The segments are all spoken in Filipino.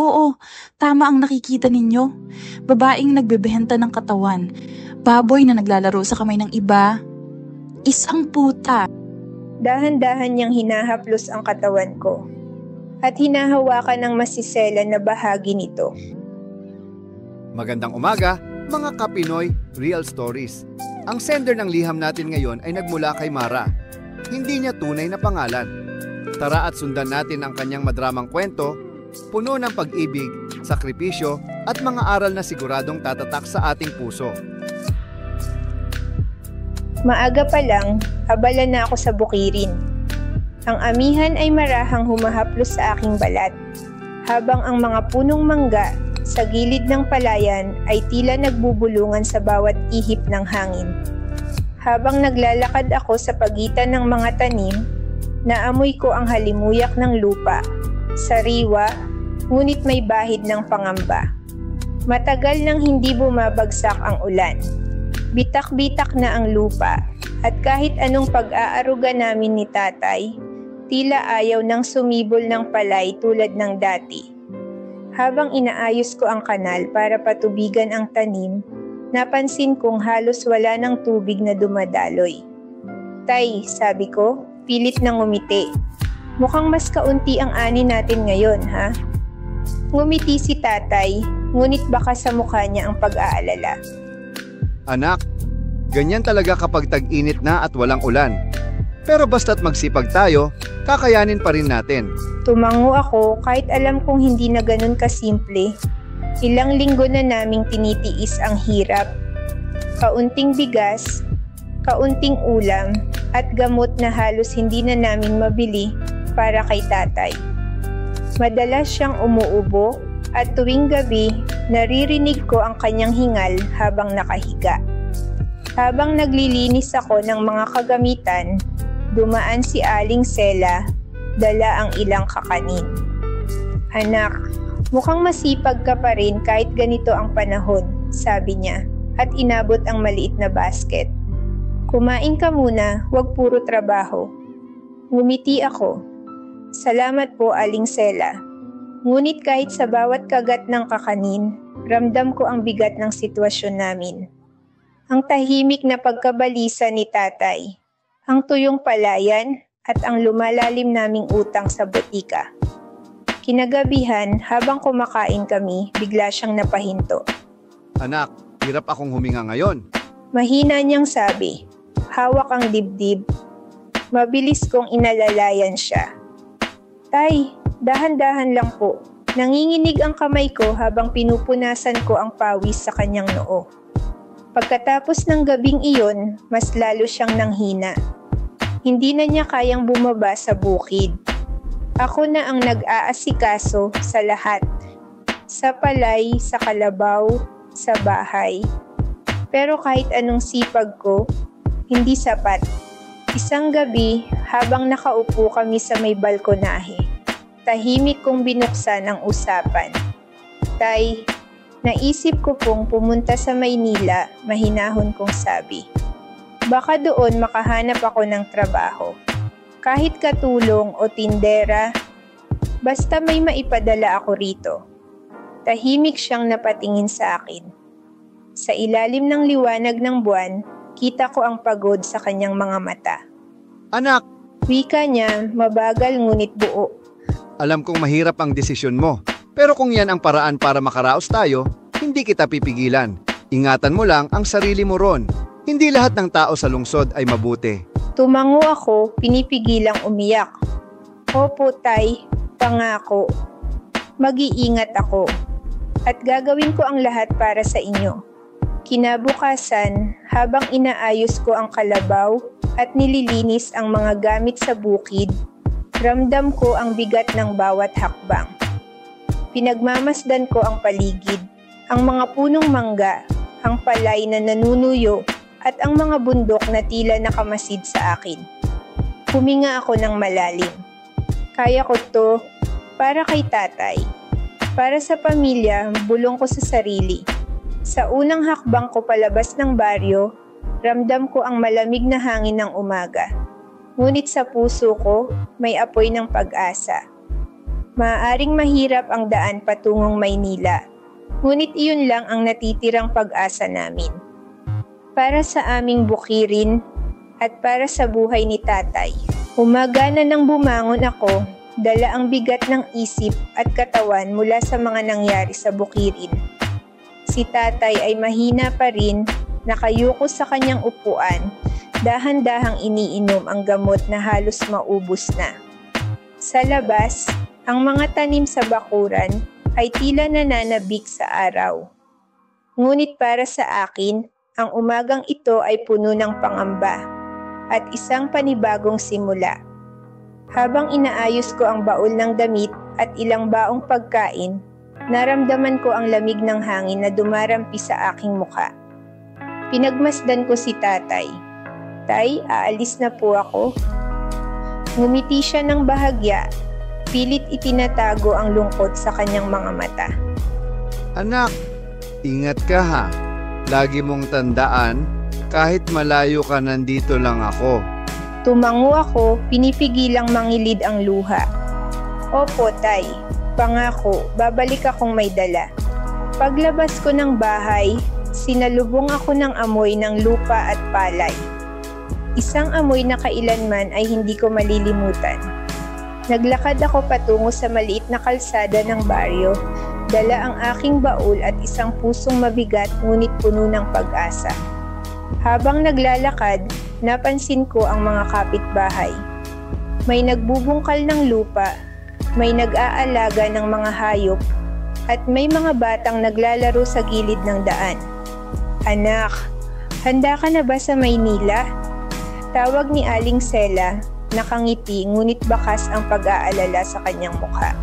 Oo, tama ang nakikita ninyo. Babaeng nagbebenta ng katawan. Baboy na naglalaro sa kamay ng iba. Isang puta. Dahan-dahan niyang hinahaplos ang katawan ko at hinahawakan ng masiselan na bahagi nito. Magandang umaga, mga Kapinoy Real Stories. Ang sender ng liham natin ngayon ay nagmula kay Mara. Hindi niya tunay na pangalan. Tara at sundan natin ang kanyang madramang kwento, puno ng pag-ibig, sakripisyo at mga aral na siguradong tatatak sa ating puso. Maaga pa lang, abala na ako sa bukirin. Ang amihan ay marahang humahaplos sa aking balat, habang ang mga punong mangga sa gilid ng palayan ay tila nagbubulungan sa bawat ihip ng hangin. Habang naglalakad ako sa pagitan ng mga tanim, naamoy ko ang halimuyak ng lupa, sariwa, ngunit may bahid ng pangamba. Matagal nang hindi bumabagsak ang ulan. Bitak-bitak na ang lupa at kahit anong pag-aaruga namin ni tatay, tila ayaw nang sumibol ng palay tulad ng dati. Habang inaayos ko ang kanal para patubigan ang tanim, napansin kong halos wala ng tubig na dumadaloy. Tay, sabi ko, pilit nang ngumiti. Mukhang mas kaunti ang ani natin ngayon, ha? Ngumiti si tatay, ngunit baka sa mukha niya ang pag-aalala. Anak, ganyan talaga kapag tag-init na at walang ulan. Pero basta't magsipag tayo, kakayanin pa rin natin. Tumango ako kahit alam kong hindi na ganun kasimple. Ilang linggo na naming tinitiis ang hirap. Kaunting bigas, kaunting ulam, at gamot na halos hindi na namin mabili para kay tatay. Madalas siyang umuubo at tuwing gabi, naririnig ko ang kanyang hingal habang nakahiga. Habang naglilinis ako ng mga kagamitan, dumaan si Aling Sela, dala ang ilang kakanin. Anak, mukhang masipag ka pa rin kahit ganito ang panahon, sabi niya, at inabot ang maliit na basket. Kumain ka muna, huwag puro trabaho. Ngumiti ako. Salamat po, Aling Sela. Ngunit kahit sa bawat kagat ng kakanin, ramdam ko ang bigat ng sitwasyon namin. Ang tahimik na pagkabalisa ni tatay, ang tuyong palayan at ang lumalalim naming utang sa botika. Kinagabihan, habang kumakain kami, bigla siyang napahinto. Anak, hirap akong huminga ngayon. Mahina niyang sabi, hawak ang dibdib. Mabilis kong inalalayan siya. Tay, dahan-dahan lang po. Nanginginig ang kamay ko habang pinupunasan ko ang pawis sa kanyang noo. Pagkatapos ng gabing iyon, mas lalo siyang nanghina. Hindi na niya kayang bumaba sa bukid. Ako na ang nag-aasikaso sa lahat. Sa palay, sa kalabaw, sa bahay. Pero kahit anong sipag ko, hindi sapat. Isang gabi, habang nakaupo kami sa may balkonahe, tahimik kong binuksan ang usapan. Tay, naisip ko pong pumunta sa Maynila, mahinahon kong sabi. Baka doon makahanap ako ng trabaho. Kahit katulong o tindera, basta may maipadala ako rito. Tahimik siyang napatingin sa akin. Sa ilalim ng liwanag ng buwan, kita ko ang pagod sa kanyang mga mata. Anak! Wika niya, mabagal ngunit buo. Alam kong mahirap ang desisyon mo, pero kung yan ang paraan para makaraos tayo, hindi kita pipigilan. Ingatan mo lang ang sarili mo ron. Hindi lahat ng tao sa lungsod ay mabuti. Tumango ako, pinipigilang umiyak. Opo, tay, pangako. Mag-iingat ako. At gagawin ko ang lahat para sa inyo. Kinabukasan, habang inaayos ko ang kalabaw at nililinis ang mga gamit sa bukid, ramdam ko ang bigat ng bawat hakbang. Pinagmamasdan ko ang paligid, ang mga punong mangga, ang palay na nanunuyo, at ang mga bundok na tila nakamasid sa akin. Huminga ako ng malalim. Kaya ko to, para kay tatay. Para sa pamilya, bulong ko sa sarili. Sa unang hakbang ko palabas ng baryo, ramdam ko ang malamig na hangin ng umaga. Ngunit sa puso ko, may apoy ng pag-asa. Maaaring mahirap ang daan patungong Maynila, ngunit iyon lang ang natitirang pag-asa namin. Para sa aming bukirin at para sa buhay ni tatay. Umaga na nang bumangon ako, dala ang bigat ng isip at katawan mula sa mga nangyari sa bukirin. Si tatay ay mahina pa rin, nakayuko sa kanyang upuan, dahan-dahang iniinom ang gamot na halos maubos na. Sa labas, ang mga tanim sa bakuran ay tila nananabik sa araw. Ngunit para sa akin, ang umagang ito ay puno ng pangamba at isang panibagong simula. Habang inaayos ko ang baul ng damit at ilang baong pagkain, naramdaman ko ang lamig ng hangin na dumarampi sa aking muka. Pinagmasdan ko si tatay. Tay, aalis na po ako. Ngumiti siya ng bahagya. Pilit itinatago ang lungkot sa kanyang mga mata. Anak, ingat ka ha. Lagi mong tandaan, kahit malayo ka nandito lang ako. Tumango ako, pinipigilang mangilid ang luha. Opo, tay. Pangako, babalik akong may dala. Paglabas ko ng bahay, sinalubong ako ng amoy ng lupa at palay. Isang amoy na kailanman ay hindi ko malilimutan. Naglakad ako patungo sa maliit na kalsada ng baryo, dala ang aking baul at isang pusong mabigat ngunit puno ng pag-asa. Habang naglalakad, napansin ko ang mga kapitbahay. May nagbubungkal ng lupa, may nag-aalaga ng mga hayop, at may mga batang naglalaro sa gilid ng daan. Anak, handa ka na ba sa Maynila? Tawag ni Aling Sela. Nakangiti ngunit bakas ang pag-aalala sa kanyang mukha.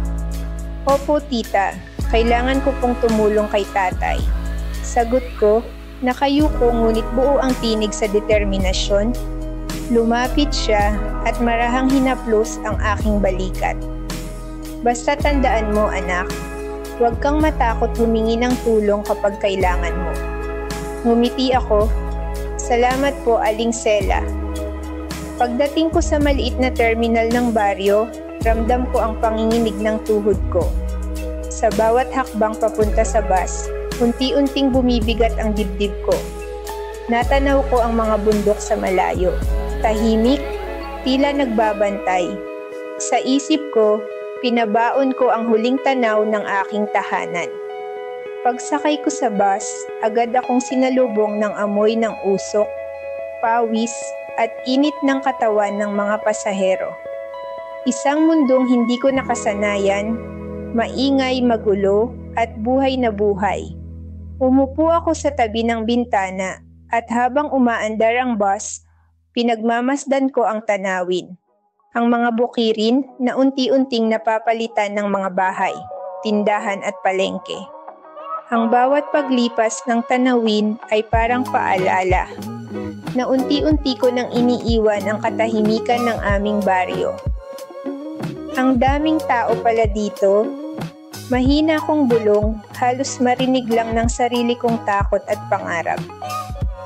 Opo tita, kailangan ko pong tumulong kay tatay. Sagot ko, nakayuko ngunit buo ang tinig sa determinasyon. Lumapit siya at marahang hinaplos ang aking balikat. Basta tandaan mo anak, huwag kang matakot humingi ng tulong kapag kailangan mo. Ngumiti ako, salamat po Aling Sela. Pagdating ko sa maliit na terminal ng baryo, ramdam ko ang panginginig ng tuhod ko. Sa bawat hakbang papunta sa bus, unti-unting bumibigat ang dibdib ko. Natanaw ko ang mga bundok sa malayo. Tahimik, tila nagbabantay. Sa isip ko, pinabaon ko ang huling tanaw ng aking tahanan. Pagsakay ko sa bus, agad akong sinalubong ng amoy ng usok, pawis, at init ng katawan ng mga pasahero. Isang mundong hindi ko nakasanayan, maingay, magulo, at buhay na buhay. Umupo ako sa tabi ng bintana at habang umaandar ang bus, pinagmamasdan ko ang tanawin. Ang mga bukirin na unti-unting napapalitan ng mga bahay, tindahan at palengke. Ang bawat paglipas ng tanawin ay parang paalala na unti-unti ko nang iniiwan ang katahimikan ng aming baryo. Ang daming tao pala dito, mahina kong bulong, halos marinig lang ng sarili kong takot at pangarap.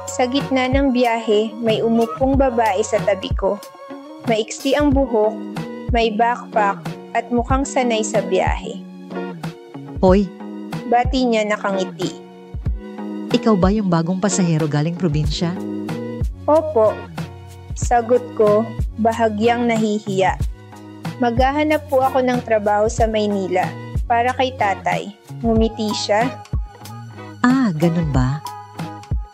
Sa gitna ng biyahe, may umupong babae sa tabi ko. Maiksi ang buhok, may backpack at mukhang sanay sa biyahe. Hoy, Bati niya nakangiti. ikaw ba yung bagong pasahero galing probinsya? Opo, sagot ko, bahagyang nahihiya. Maghahanap po ako ng trabaho sa Maynila para kay tatay. Ngumiti siya. Ah, ganun ba?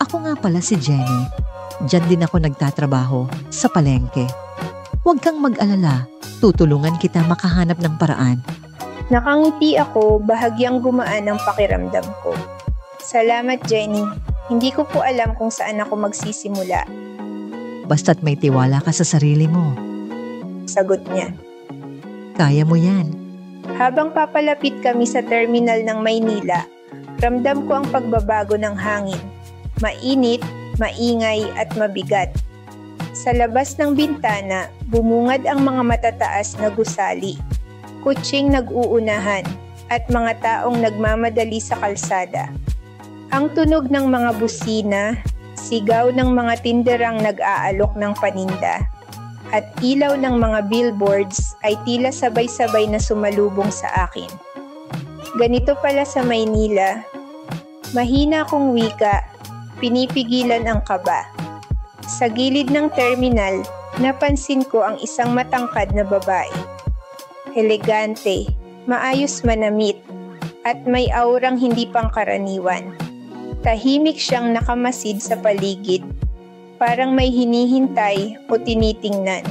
Ako nga pala si Jenny. Diyan din ako nagtatrabaho, sa palengke. Huwag kang mag-alala, tutulungan kita makahanap ng paraan. Nakangiti ako, bahagyang gumaan ang pakiramdam ko. Salamat Jenny, hindi ko po alam kung saan ako magsisimula. Basta't may tiwala ka sa sarili mo. Sagot niya. Kaya mo yan. Habang papalapit kami sa terminal ng Maynila, ramdam ko ang pagbabago ng hangin. Mainit, maingay at mabigat. Sa labas ng bintana, bumungad ang mga matataas na gusali. Kutsing nag-uunahan at mga taong nagmamadali sa kalsada. Ang tunog ng mga busina, sigaw ng mga tinderang nag-aalok ng paninda, at ilaw ng mga billboards ay tila sabay-sabay na sumalubong sa akin. Ganito pala sa Maynila, mahina kong wika, pinipigilan ang kaba. Sa gilid ng terminal, napansin ko ang isang matangkad na babae. Elegante, maayos manamit, at may aurang hindi pangkaraniwan. Tahimik siyang nakamasid sa paligid, parang may hinihintay o tinitingnan.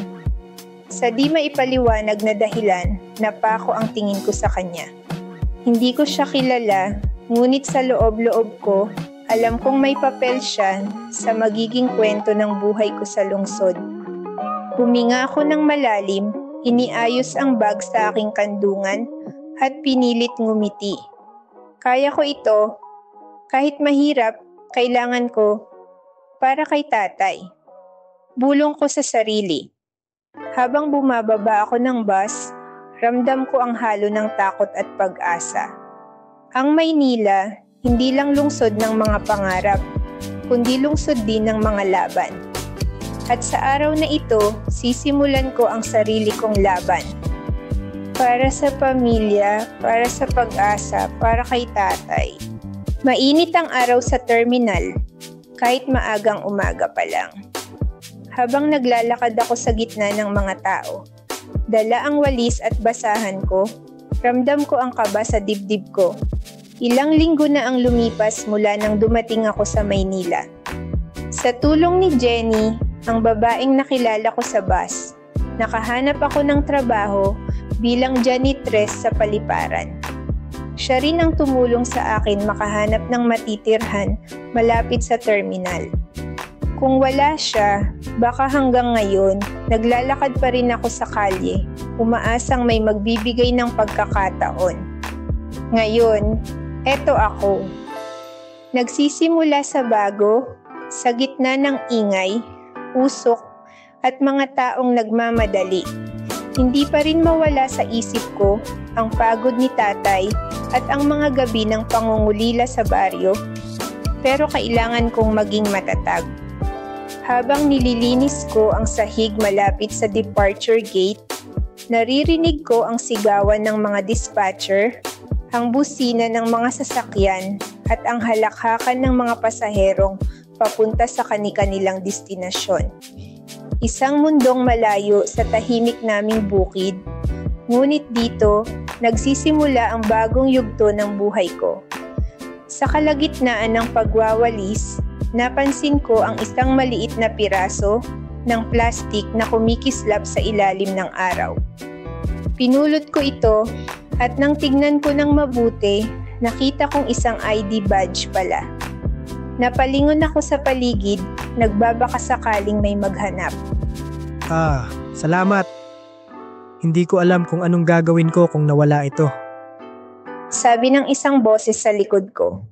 Sa di maipaliwanag na dahilan, napako ang tingin ko sa kanya. Hindi ko siya kilala, ngunit sa loob-loob ko, alam kong may papel siya sa magiging kwento ng buhay ko sa lungsod. Huminga ako ng malalim, iniayos ang bag sa aking kandungan, at pinilit ngumiti. Kaya ko ito, kahit mahirap, kailangan ko, para kay tatay. Bulong ko sa sarili. Habang bumababa ako ng bus, ramdam ko ang halo ng takot at pag-asa. Ang Maynila, hindi lang lungsod ng mga pangarap, kundi lungsod din ng mga laban. At sa araw na ito, sisimulan ko ang sarili kong laban. Para sa pamilya, para sa pag-asa, para kay tatay. Mainit ang araw sa terminal, kahit maagang umaga pa lang. Habang naglalakad ako sa gitna ng mga tao, dala ang walis at basahan ko, ramdam ko ang kaba sa dibdib ko. Ilang linggo na ang lumipas mula nang dumating ako sa Maynila. Sa tulong ni Jenny, ang babaeng nakilala ko sa bus, nakahanap ako ng trabaho bilang janitress sa paliparan. Siya rin ang tumulong sa akin makahanap ng matitirhan malapit sa terminal. Kung wala siya, baka hanggang ngayon, naglalakad pa rin ako sa kalye, umaasang may magbibigay ng pagkakataon. Ngayon, eto ako. Nagsisimula sa bago, sa gitna ng ingay, usok, at mga taong nagmamadali. Hindi pa rin mawala sa isip ko ang pagod ni tatay at ang mga gabi ng pangungulila sa baryo, pero kailangan kong maging matatag. Habang nililinis ko ang sahig malapit sa departure gate, naririnig ko ang sigawan ng mga dispatcher, ang busina ng mga sasakyan, at ang halakhakan ng mga pasaherong papunta sa kani-kanilang destinasyon. Isang mundong malayo sa tahimik naming bukid, ngunit dito, nagsisimula ang bagong yugto ng buhay ko. Sa kalagitnaan ng pagwawalis, napansin ko ang isang maliit na piraso ng plastik na kumikislap sa ilalim ng araw. Pinulot ko ito at nang tignan ko ng mabuti, nakita kong isang ID badge pala. Napalingon ako sa paligid, nagbabaka sakaling may maghanap. Salamat. Hindi ko alam kung anong gagawin ko kung nawala ito. Sabi ng isang boses sa likod ko.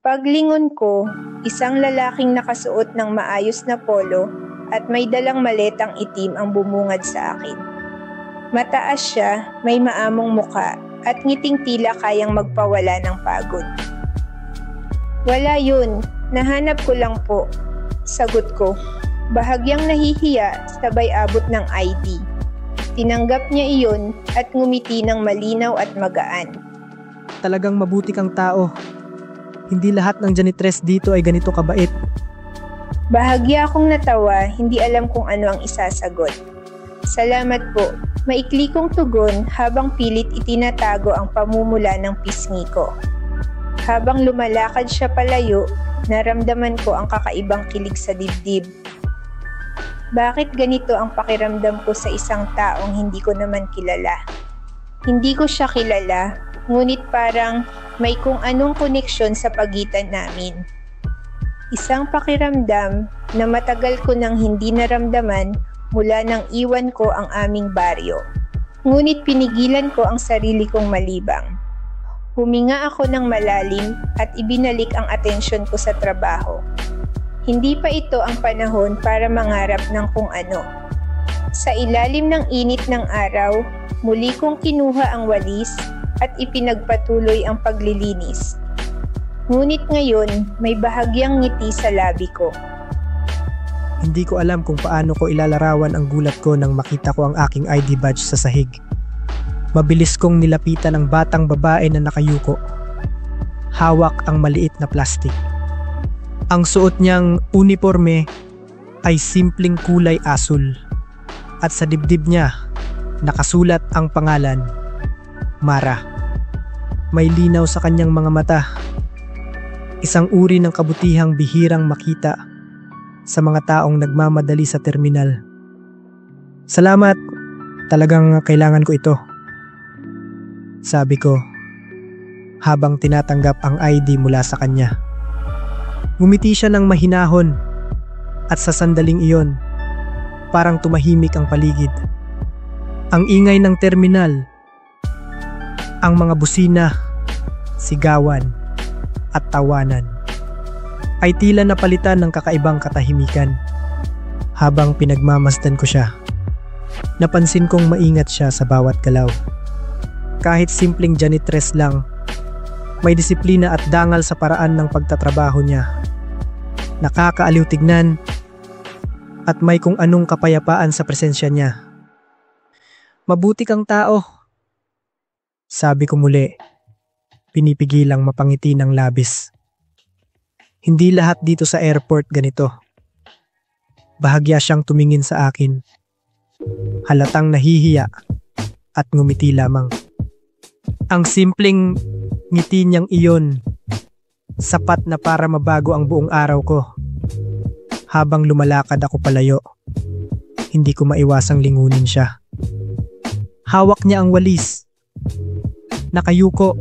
Paglingon ko, isang lalaking nakasuot ng maayos na polo at may dalang maletang itim ang bumungad sa akin. Mataas siya, may maamong muka at ngiting tila kayang magpawala ng pagod. Wala yun, nahanap ko lang po. Sagot ko, bahagyang nahihiya sabay abot ng ID. Tinanggap niya iyon at ngumiti ng malinaw at magaan. Talagang mabuti kang tao. Hindi lahat ng janitress dito ay ganito kabait. Bahagya akong natawa, hindi alam kung ano ang isasagot. Salamat po. Maikli kong tugon habang pilit itinatago ang pamumula ng pisngi ko. Habang lumalakad siya palayo, naramdaman ko ang kakaibang kilig sa dibdib. Bakit ganito ang pakiramdam ko sa isang taong hindi ko naman kilala? Hindi ko siya kilala, ngunit parang may kung anong koneksyon sa pagitan namin. Isang pakiramdam na matagal ko nang hindi naramdaman mula nang iwan ko ang aming baryo. Ngunit pinigilan ko ang sarili kong malibang. Huminga ako ng malalim at ibinalik ang atensyon ko sa trabaho. Hindi pa ito ang panahon para mangarap ng kung ano. Sa ilalim ng init ng araw, muli kong kinuha ang walis at ipinagpatuloy ang paglilinis. Ngunit ngayon, may bahagyang ngiti sa labi ko. Hindi ko alam kung paano ko ilalarawan ang gulat ko nang makita ko ang aking ID badge sa sahig. Mabilis kong nilapitan ang batang babae na nakayuko. Hawak ang maliit na plastik. Ang suot niyang uniforme ay simpleng kulay asul. At sa dibdib niya, nakasulat ang pangalan, Mara. May linaw sa kanyang mga mata. Isang uri ng kabutihang bihirang makita sa mga taong nagmamadali sa terminal. Salamat, talagang kailangan ko ito. Sabi ko, habang tinatanggap ang ID mula sa kanya. Ngumiti siya ng mahinahon at sa sandaling iyon, parang tumahimik ang paligid. Ang ingay ng terminal, ang mga busina, sigawan at tawanan ay tila napalitan ng kakaibang katahimikan. Habang pinagmamasdan ko siya, napansin kong maingat siya sa bawat galaw. Kahit simpleng janitress lang, may disiplina at dangal sa paraan ng pagtatrabaho niya. Nakakaaliw tignan at may kung anong kapayapaan sa presensya niya. Mabuti kang tao, sabi ko muli, pinipigilang mapangiti ng labis. Hindi lahat dito sa airport ganito. Bahagya siyang tumingin sa akin. Halatang nahihiya at ngumiti lamang. Ang simpleng ngiti niyang iyon, sapat na para mabago ang buong araw ko. Habang lumalakad ako palayo, hindi ko maiwasang lingunin siya. Hawak niya ang walis. Nakayuko,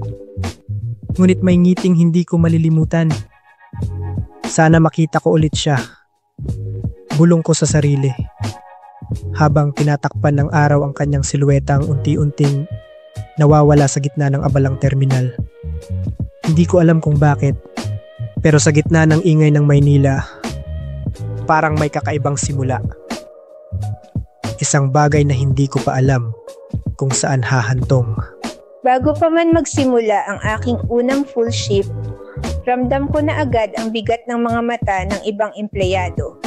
ngunit may ngiting hindi ko malilimutan. Sana makita ko ulit siya. Bulong ko sa sarili. Habang tinatakpan ng araw ang kanyang siluetang unti-unting nawawala sa gitna ng abalang terminal. Hindi ko alam kung bakit, pero sa gitna ng ingay ng Maynila, parang may kakaibang simula. Isang bagay na hindi ko pa alam kung saan hahantong. Bago pa man magsimula ang aking unang full shift, ramdam ko na agad ang bigat ng mga mata ng ibang empleyado.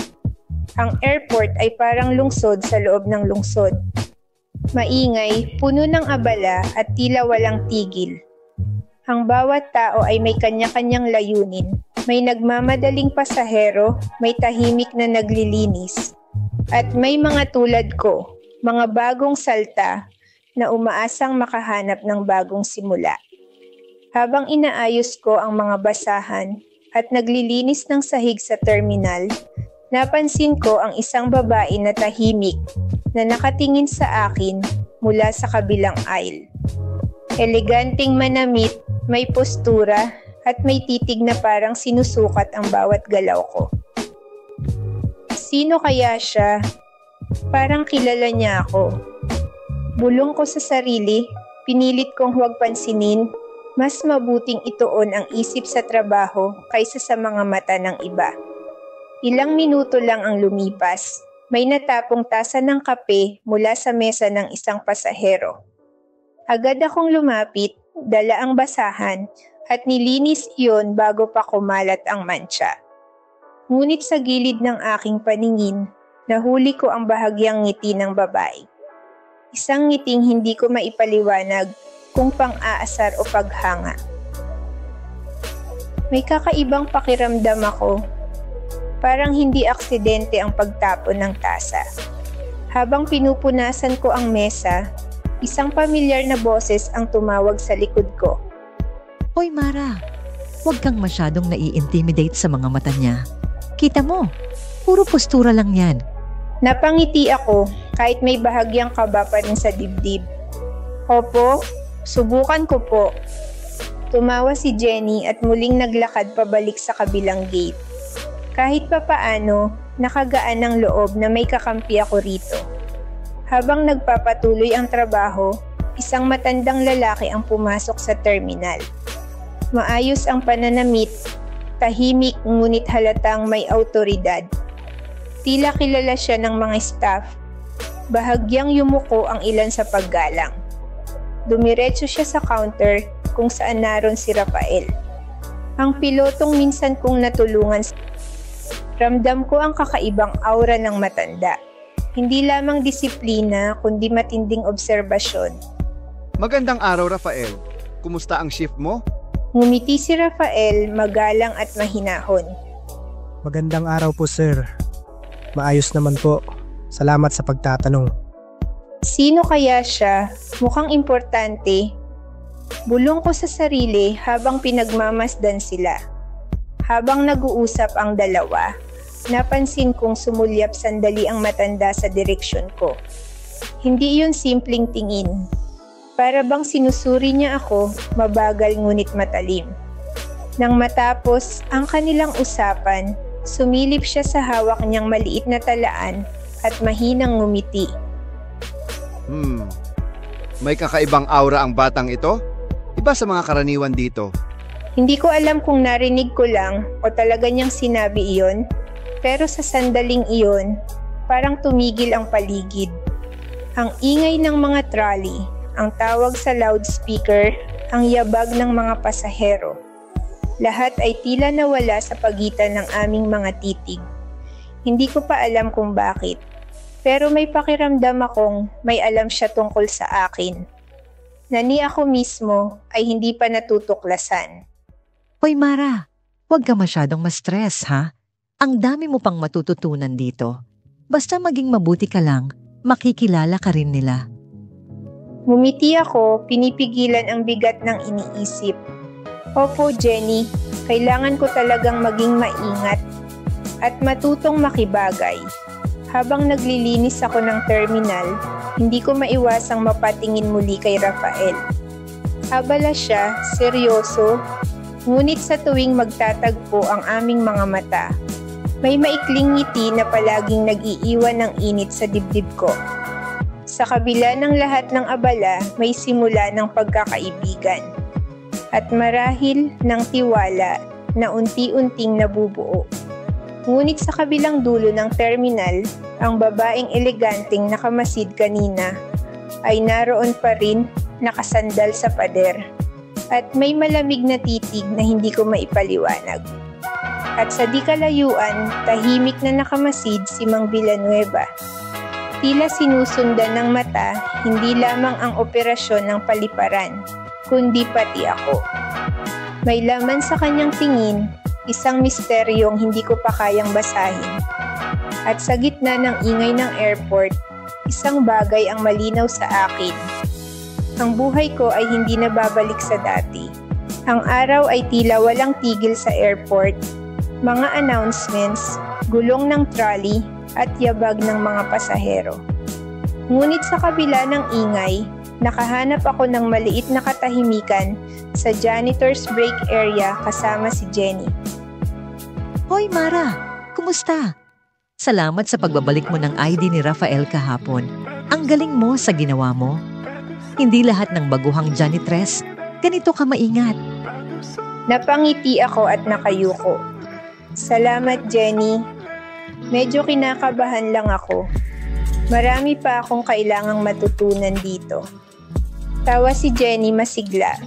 Ang airport ay parang lungsod sa loob ng lungsod. Maingay, puno ng abala at tila walang tigil. Ang bawat tao ay may kanya-kanyang layunin. May nagmamadaling pasahero, may tahimik na naglilinis. At may mga tulad ko, mga bagong salta na umaasang makahanap ng bagong simula. Habang inaayos ko ang mga basahan at naglilinis ng sahig sa terminal, napansin ko ang isang babae na tahimik na nakatingin sa akin mula sa kabilang aisle. Eleganteng manamit, may postura at may titig na parang sinusukat ang bawat galaw ko. Sino kaya siya? Parang kilala niya ako. Bulong ko sa sarili, pinilit kong huwag pansinin, mas mabuting ituon ang isip sa trabaho kaysa sa mga mata ng iba. Ilang minuto lang ang lumipas, may natapong tasa ng kape mula sa mesa ng isang pasahero. Agad akong lumapit, dala ang basahan at nilinis iyon bago pa kumalat ang mantsa. Ngunit sa gilid ng aking paningin, nahuli ko ang bahagyang ngiti ng babae. Isang ngiting hindi ko maipaliwanag kung pang-aasar o paghanga. May kakaibang pakiramdam ako. Parang hindi aksidente ang pagtapon ng tasa. Habang pinupunasan ko ang mesa, isang pamilyar na boses ang tumawag sa likod ko. Hoy Mara, huwag kang masyadong nai-intimidate sa mga mata niya. Kita mo, puro postura lang yan. Napangiti ako kahit may bahagyang kaba pa rin sa dibdib. Opo, subukan ko po. Tumawa si Jenny at muling naglakad pabalik sa kabilang gate. Kahit papaano, nakagaan ng loob na may kakampi ako rito. Habang nagpapatuloy ang trabaho, isang matandang lalaki ang pumasok sa terminal. Maayos ang pananamit, tahimik ngunit halatang may awtoridad. Tila kilala siya ng mga staff. Bahagyang yumuko ang ilan sa paggalang. Dumiretso siya sa counter kung saan naroon si Rafael. Ang pilotong minsan kong natulungan. Ramdam ko ang kakaibang aura ng matanda. Hindi lamang disiplina, kundi matinding obserbasyon. Magandang araw, Rafael. Kumusta ang shift mo? Ngumiti si Rafael, magalang at mahinahon. Magandang araw po, sir. Maayos naman po. Salamat sa pagtatanong. Sino kaya siya? Mukhang importante. Bulong ko sa sarili habang pinagmamasdan sila. Habang nag-uusap ang dalawa, napansin kong sumulyap sandali ang matanda sa direksyon ko. Hindi yun simpleng tingin. Para bang sinusuri niya ako, mabagal ngunit matalim. Nang matapos ang kanilang usapan, sumilip siya sa hawak niyang maliit na talaan at mahinang ngumiti. May kakaibang aura ang batang ito? Iba sa mga karaniwan dito. Hindi ko alam kung narinig ko lang o talaga niyang sinabi iyon, pero sa sandaling iyon, parang tumigil ang paligid. Ang ingay ng mga trolley, ang tawag sa loudspeaker, ang yabag ng mga pasahero. Lahat ay tila nawala sa pagitan ng aming mga titig. Hindi ko pa alam kung bakit, pero may pakiramdam akong may alam siya tungkol sa akin. Na ni ako mismo ay hindi pa natutuklasan. Hoy Mara, huwag ka masyadong ma-stress ha? Ang dami mo pang matututunan dito. Basta maging mabuti ka lang, makikilala ka rin nila. Ngumiti ako, pinipigilan ang bigat ng iniisip. Opo, Jenny, kailangan ko talagang maging maingat at matutong makibagay. Habang naglilinis ako ng terminal, hindi ko maiwasang mapatingin muli kay Rafael. Abala siya, seryoso, ngunit sa tuwing magtatagpo ang aming mga mata, may maikling ngiti na palaging nag-iiwan ng init sa dibdib ko. Sa kabila ng lahat ng abala, may simula ng pagkakaibigan. At marahil ng tiwala na unti-unting nabubuo. Ngunit sa kabilang dulo ng terminal, ang babaeng eleganteng nakamasid kanina ay naroon pa rin nakasandal sa pader. At may malamig na titig na hindi ko maipaliwanag. At sa di kalayuan, tahimik na nakamasid si Mang Villanueva. Tila sinusundan ng mata, hindi lamang ang operasyon ng paliparan, kundi pati ako. May laman sa kanyang tingin, isang misteryong hindi ko pa kayang basahin. At sa gitna ng ingay ng airport, isang bagay ang malinaw sa akin. Ang buhay ko ay hindi na babalik sa dati. Ang araw ay tila walang tigil sa airport. Mga announcements, gulong ng trolley, at yabag ng mga pasahero. Ngunit sa kabila ng ingay, nakahanap ako ng maliit na katahimikan sa janitor's break area kasama si Jenny. Hoy Mara, kumusta? Salamat sa pagbabalik mo ng ID ni Rafael kahapon. Ang galing mo sa ginawa mo. Hindi lahat ng baguhang janitress, ganito ka maingat. Napangiti ako at nakayuko. Salamat, Jenny. Medyo kinakabahan lang ako. Marami pa akong kailangang matutunan dito. Tawa si Jenny masigla.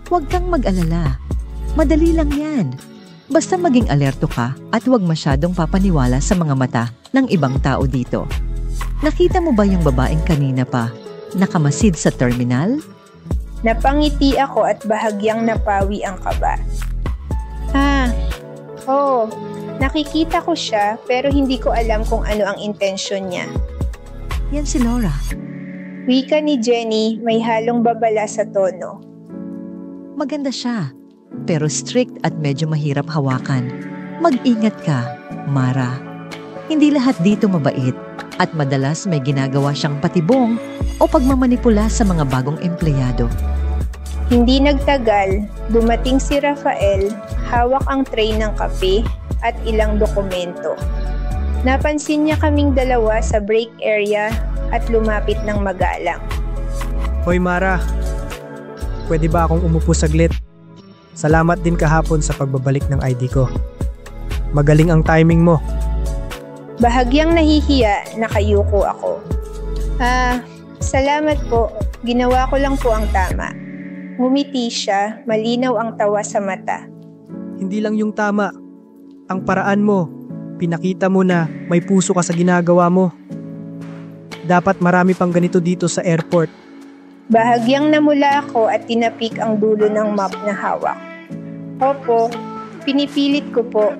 Huwag kang mag-alala. Madali lang yan. Basta maging alerto ka at huwag masyadong papaniwala sa mga mata ng ibang tao dito. Nakita mo ba yung babaeng kanina pa? Nakamasid sa terminal? Napangiti ako at bahagyang napawi ang kaba. Oo, nakikita ko siya pero hindi ko alam kung ano ang intensyon niya. Yan si Laura. Wika ni Jenny, may halong babala sa tono. Maganda siya, pero strict at medyo mahirap hawakan. Mag-ingat ka, Mara. Hindi lahat dito mabait at madalas may ginagawa siyang patibong o pagmamanipula sa mga bagong empleyado. Hindi nagtagal, dumating si Rafael, hawak ang tray ng kape at ilang dokumento. Napansin niya kaming dalawa sa break area at lumapit ng magalang. Hoy Mara, pwede ba akong umupo saglit? Salamat din kahapon sa pagbabalik ng ID ko. Magaling ang timing mo. Bahagyang nahihiya, nakayuko ako. Salamat po. Ginawa ko lang po ang tama. Ngumiti siya, malinaw ang tawa sa mata. Hindi lang yung tama, ang paraan mo. Pinakita mo na may puso ka sa ginagawa mo. Dapat marami pang ganito dito sa airport. Bahagyang namula ako at tinapik ang dulo ng map na hawak. Opo, pinipilit ko po.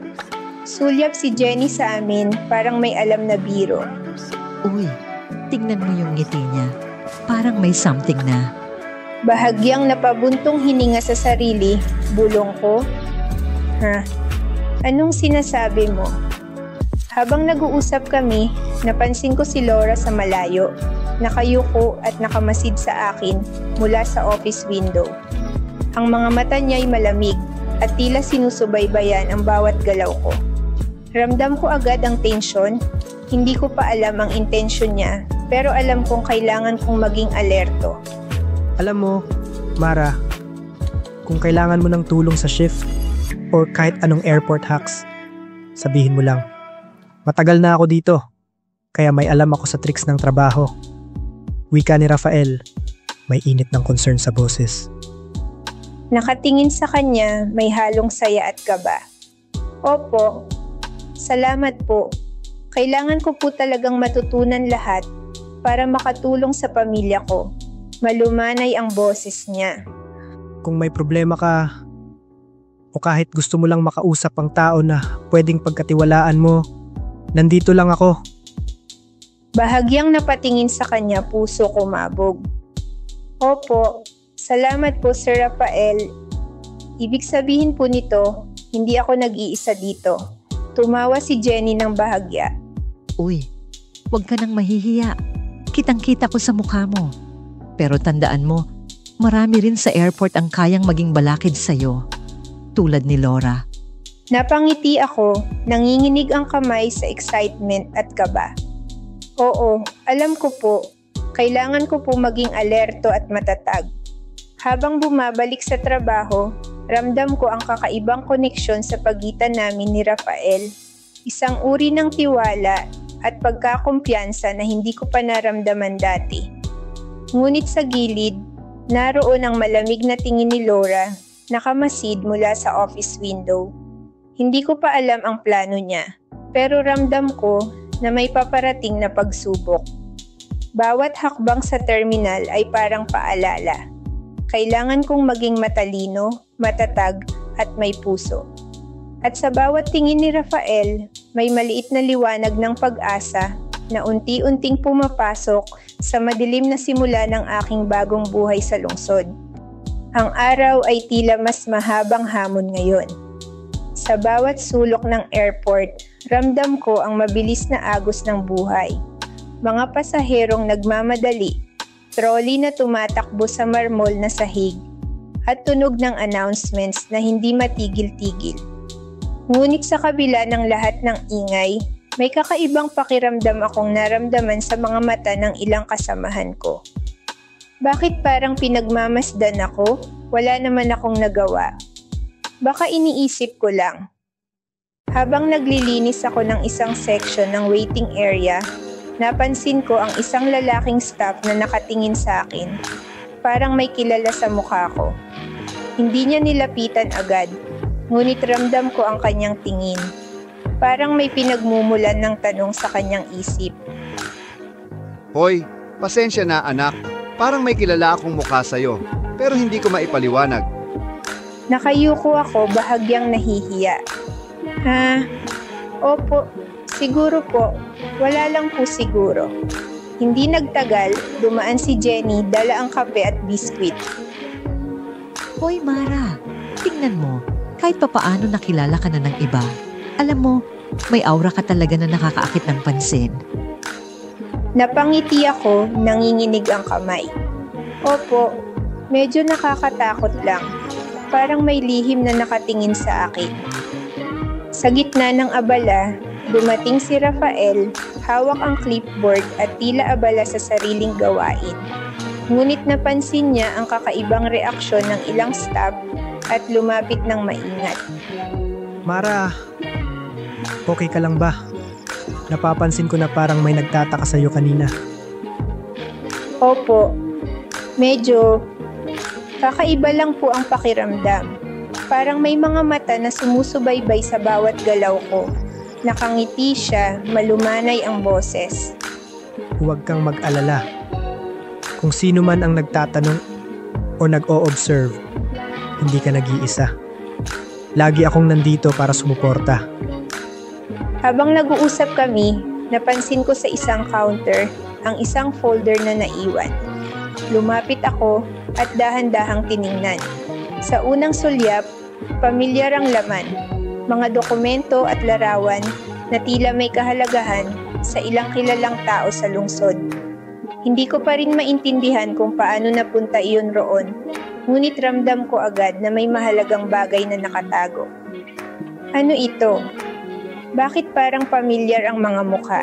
Sulyap si Jenny sa amin, parang may alam na biro. Uy, tingnan mo yung ngiti niya. Parang may something na. Bahagyang napabuntong hininga sa sarili, bulong ko. Anong sinasabi mo? Habang nag-uusap kami, napansin ko si Laura sa malayo, nakayuko at nakamasid sa akin mula sa office window. Ang mga mata niya ay malamig at tila sinusubaybayan ang bawat galaw ko. Ramdam ko agad ang tensyon. Hindi ko pa alam ang intensyon niya, pero alam kong kailangan kong maging alerto. Alam mo, Mara, kung kailangan mo ng tulong sa shift or kahit anong airport hacks, sabihin mo lang. Matagal na ako dito, kaya may alam ako sa tricks ng trabaho. Wika ni Rafael, may init ng concern sa boses. Nakatingin sa kanya, may halong saya at kaba. Opo, salamat po. Kailangan ko po talagang matutunan lahat para makatulong sa pamilya ko. Malumanay ang boses niya. Kung may problema ka, o kahit gusto mo lang makausap ang tao na pwedeng pagkatiwalaan mo, nandito lang ako. Bahagyang napatingin sa kanya, puso kumabog. Opo, salamat po Sir Rafael. Ibig sabihin po nito, hindi ako nag-iisa dito. Tumawa si Jenny ng bahagya. Uy, huwag ka nang mahihiya. Kitang-kita ko sa mukha mo. Pero tandaan mo, marami rin sa airport ang kayang maging balakid sa'yo. Tulad ni Laura. Napangiti ako, nanginginig ang kamay sa excitement at kaba. Oo, alam ko po. Kailangan ko po maging alerto at matatag. Habang bumabalik sa trabaho, ramdam ko ang kakaibang koneksyon sa pagitan namin ni Rafael. Isang uri ng tiwala at pagkakumpiyansa na hindi ko pa naramdaman dati. Ngunit sa gilid, naroon ang malamig na tingin ni Laura, nakamasid mula sa office window. Hindi ko pa alam ang plano niya, pero ramdam ko na may paparating na pagsubok. Bawat hakbang sa terminal ay parang paalala. Kailangan kong maging matalino, matatag at may puso. At sa bawat tingin ni Rafael, may maliit na liwanag ng pag-asa na unti-unting pumapasok sa madilim na simula ng aking bagong buhay sa lungsod. Ang araw ay tila mas mahabang hamon ngayon. Sa bawat sulok ng airport, ramdam ko ang mabilis na agos ng buhay. Mga pasaherong nagmamadali, trolley na tumatakbo sa marmol na sahig, at tunog ng announcements na hindi matigil-tigil. Ngunit sa kabila ng lahat ng ingay, may kakaibang pakiramdam akong naramdaman sa mga mata ng ilang kasamahan ko. Bakit parang pinagmamasdan ako? Wala naman akong nagawa. Baka iniisip ko lang. Habang naglilinis ako ng isang section ng waiting area, napansin ko ang isang lalaking staff na nakatingin sa akin. Parang may kilala sa mukha ko. Hindi niya nilapitan agad, ngunit ramdam ko ang kanyang tingin. Parang may pinagmumulan ng tanong sa kanyang isip. Hoy, pasensya na anak. Parang may kilala akong mukha sa'yo, pero hindi ko maipaliwanag. Nakayuko ako, bahagyang nahihiya. Opo, siguro po. Wala lang po siguro. Hindi nagtagal, dumaan si Jenny, dala ang kape at biskwit. Hoy Mara, tingnan mo. Kahit papaano nakilala ka na ng iba. Alam mo, may aura ka talaga na nakakaakit ng pansin. Napangiti ako, nanginginig ang kamay. Opo, medyo nakakatakot lang. Parang may lihim na nakatingin sa akin. Sa gitna ng abala, dumating si Rafael, hawak ang clipboard at tila abala sa sariling gawain. Ngunit napansin niya ang kakaibang reaksyon ng ilang staff at lumapit ng maingat. Mara, okay ka lang ba? Napapansin ko na parang may nagtataka sa'yo kanina. Opo, medyo kakaiba lang po ang pakiramdam. Parang may mga mata na sumusubaybay sa bawat galaw ko. Nakangiti siya, malumanay ang boses. Huwag kang mag-alala. Kung sino man ang nagtatanong o nag-o-observe, hindi ka nag-iisa. Lagi akong nandito para sumuporta. Habang nag-uusap kami, napansin ko sa isang counter ang isang folder na naiwan. Lumapit ako at dahan-dahang tiningnan. Sa unang sulyap, pamilyar ang laman, mga dokumento at larawan na tila may kahalagahan sa ilang kilalang tao sa lungsod. Hindi ko pa rin maintindihan kung paano napunta iyon roon, ngunit ramdam ko agad na may mahalagang bagay na nakatago. Ano ito? Bakit parang pamilyar ang mga mukha?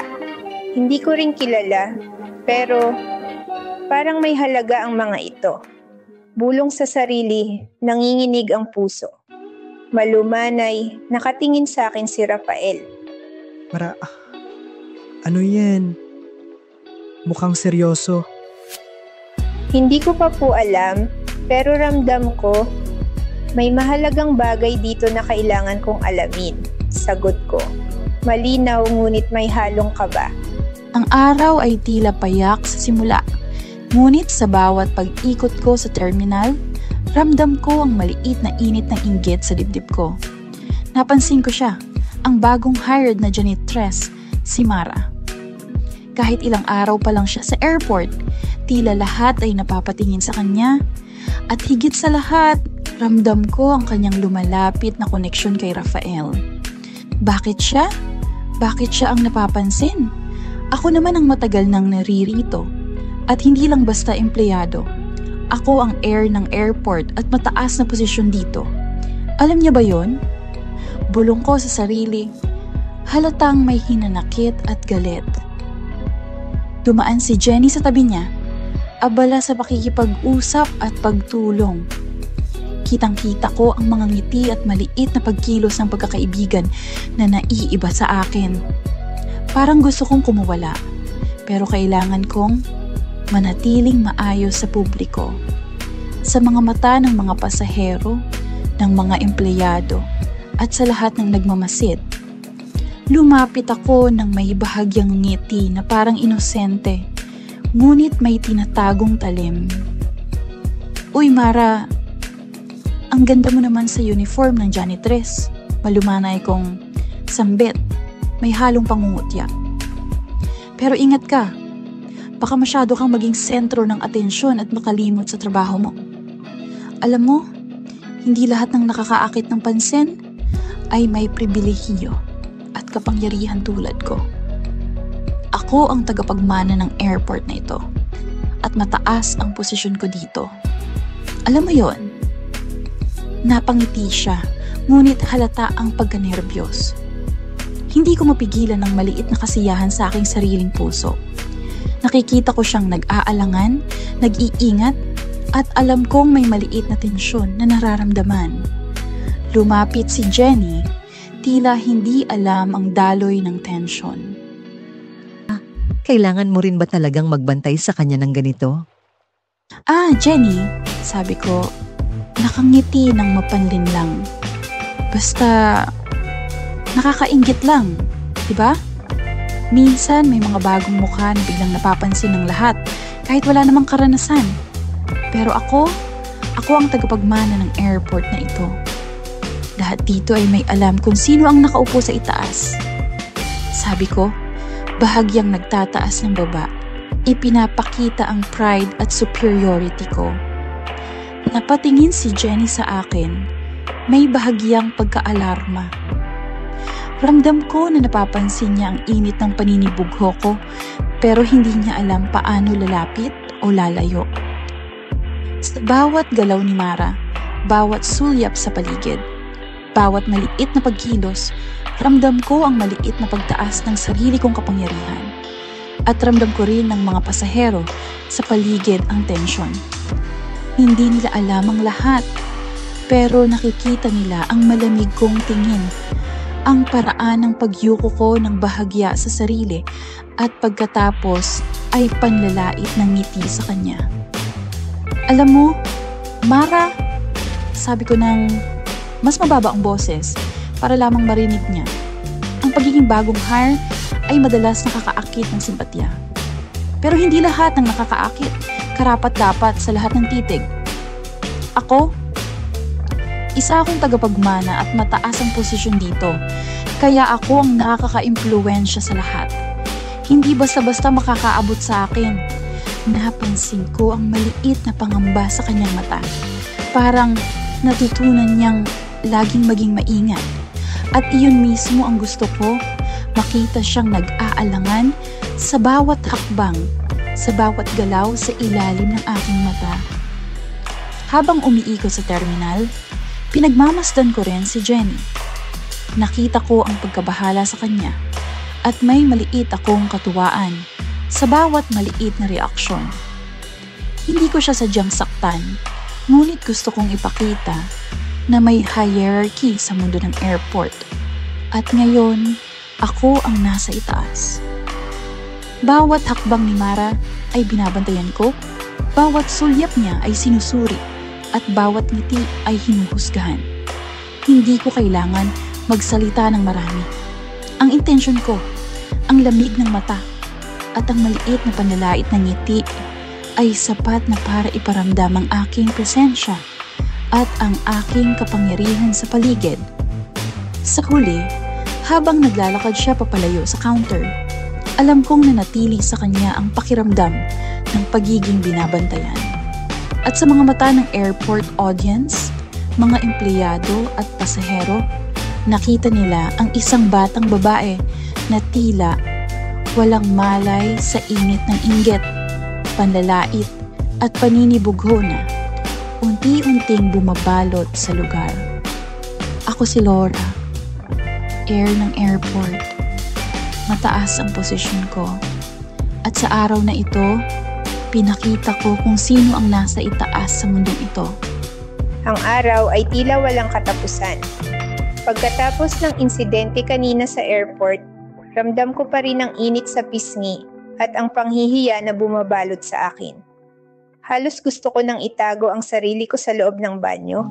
Hindi ko rin kilala, pero parang may halaga ang mga ito. Bulong sa sarili, nanginginig ang puso. Malumanay, nakatingin sa akin si Rafael. Ano yan? Mukhang seryoso. Hindi ko pa po alam, pero ramdam ko, may mahalagang bagay dito na kailangan kong alamin. Sagot ko. Malinaw ngunit may halong kaba. Ang araw ay tila payak sa simula. Ngunit sa bawat pag-ikot ko sa terminal, ramdam ko ang maliit na init ng inggit sa dibdib ko. Napansin ko siya, ang bagong hired na janitress, si Mara. Kahit ilang araw pa lang siya sa airport, tila lahat ay napapatingin sa kanya. At higit sa lahat, ramdam ko ang kanyang lumalapit na koneksyon kay Rafael. Bakit siya? Bakit siya ang napapansin? Ako naman ang matagal nang naririto. At hindi lang basta empleyado. Ako ang heir ng airport at mataas na posisyon dito. Alam niya ba yon? Bulong ko sa sarili. Halatang may hinanakit at galit. Dumaan si Jenny sa tabi niya. Abala sa pakikipag-usap at pagtulong. Kitang-kita ko ang mga ngiti at maliit na pagkilos ng pagkakaibigan na naiiba sa akin. Parang gusto kong kumuwala. Pero kailangan kong manatiling maayos sa publiko, sa mga mata ng mga pasahero, ng mga empleyado, at sa lahat ng nagmamasid. Lumapit ako ng may bahagyang ngiti na parang inosente, ngunit may tinatagong talim. Uy Mara, ang ganda mo naman sa uniform ng janitress. Malumanay kong sambit, may halong pangungutya. Pero ingat ka, baka masyado kang maging sentro ng atensyon at makalimot sa trabaho mo. Alam mo, hindi lahat ng nakakaakit ng pansin ay may pribilehiyo at kapangyarihan tulad ko. Ako ang tagapagmana ng airport na ito at mataas ang posisyon ko dito. Alam mo yon? Napangiti siya, ngunit halata ang pagkanerbiyos. Hindi ko mapigilan ng maliit na kasiyahan sa aking sariling puso. Nakikita ko siyang nag-aalangan, nag-iingat, at alam kong may maliit na tensyon na nararamdaman. Lumapit si Jenny, tila hindi alam ang daloy ng tensyon. Kailangan mo rin ba talagang magbantay sa kanya ng ganito? Jenny, sabi ko, nakangiti ng mapanlin lang. Basta, nakakainggit lang, di ba? Minsan may mga bagong mukha na biglang napapansin ng lahat kahit wala namang karanasan. Pero ako ang tagapagmana ng airport na ito. Lahat dito ay may alam kung sino ang nakaupo sa itaas. Sabi ko, bahagyang nagtataas ng baba, ipinapakita ang pride at superiority ko. Napatingin si Jenny sa akin, may bahagyang pagka-alarma. Ramdam ko na napapansin niya ang init ng paninibugho ko, pero hindi niya alam paano lalapit o lalayo. Sa bawat galaw ni Mara, bawat sulyap sa paligid, bawat maliit na pagkilos, ramdam ko ang maliit na pagtaas ng sarili kong kapangyarihan. At ramdam ko rin ng mga pasahero sa paligid ang tensyon. Hindi nila alam ang lahat, pero nakikita nila ang malamig kong tingin, ang paraan ng pagyuko ko ng bahagya sa sarili at pagkatapos ay panlalait ng ngiti sa kanya. Alam mo, Mara, sabi ko ng mas mababa ang boses para lamang marinig niya. Ang pagiging bagong hire ay madalas nakakaakit ng simpatya. Pero hindi lahat ng nakakaakit karapat-dapat sa lahat ng titig. Ako, isa akong tagapagmana at mataas ang posisyon dito, kaya ako ang nakaka-impluwensya sa lahat. Hindi basta-basta makakaabot sa akin. Napansin ko ang maliit na pangamba sa kanyang mata. Parang natutunan niyang laging maging maingat. At iyon mismo ang gusto ko, makita siyang nag-aalangan sa bawat hakbang, sa bawat galaw sa ilalim ng aking mata. Habang umiikot sa terminal, pinagmamasdan ko rin si Jenny. Nakita ko ang pagkabahala sa kanya at may maliit akong katuwaan sa bawat maliit na reaksyon. Hindi ko siya sadyang saktan, ngunit gusto kong ipakita na may hierarchy sa mundo ng airport. At ngayon, ako ang nasa itaas. Bawat hakbang ni Mara ay binabantayan ko, bawat sulyap niya ay sinusuri, at bawat ngiti ay hinuhusgahan. Hindi ko kailangan magsalita ng marami. Ang intensyon ko, ang lamig ng mata, at ang maliit na panlalait na ngiti ay sapat na para iparamdam ang aking presensya at ang aking kapangyarihan sa paligid. Sa huli, habang naglalakad siya papalayo sa counter, alam kong nanatili sa kanya ang pakiramdam ng pagiging binabantayan. At sa mga mata ng airport audience, mga empleyado at pasahero, nakita nila ang isang batang babae na tila walang malay sa init ng inggit, panlalait at paninibugho na unti-unting bumabalot sa lugar. Ako si Laura, air ng airport. Mataas ang posisyon ko. At sa araw na ito, pinakita ko kung sino ang nasa itaas sa mundong ito. Ang araw ay tila walang katapusan. Pagkatapos ng insidente kanina sa airport, ramdam ko pa rin ang init sa pisngi at ang panghihiya na bumabalot sa akin. Halos gusto ko nang itago ang sarili ko sa loob ng banyo,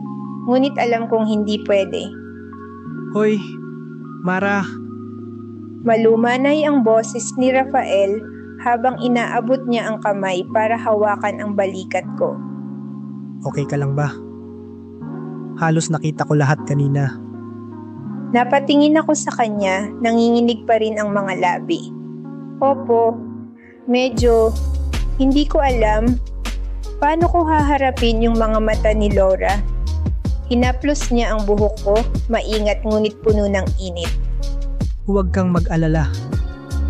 ngunit alam kong hindi pwede. Hoy, Mara. Malumanay ang boses ni Rafael habang inaabot niya ang kamay para hawakan ang balikat ko. Okay ka lang ba? Halos nakita ko lahat kanina. Napatingin ako sa kanya, nanginginig pa rin ang mga labi. Opo, medyo hindi ko alam paano ko haharapin yung mga mata ni Laura. Hinaplos niya ang buhok ko, maingat ngunit puno ng init. Huwag kang mag-alala.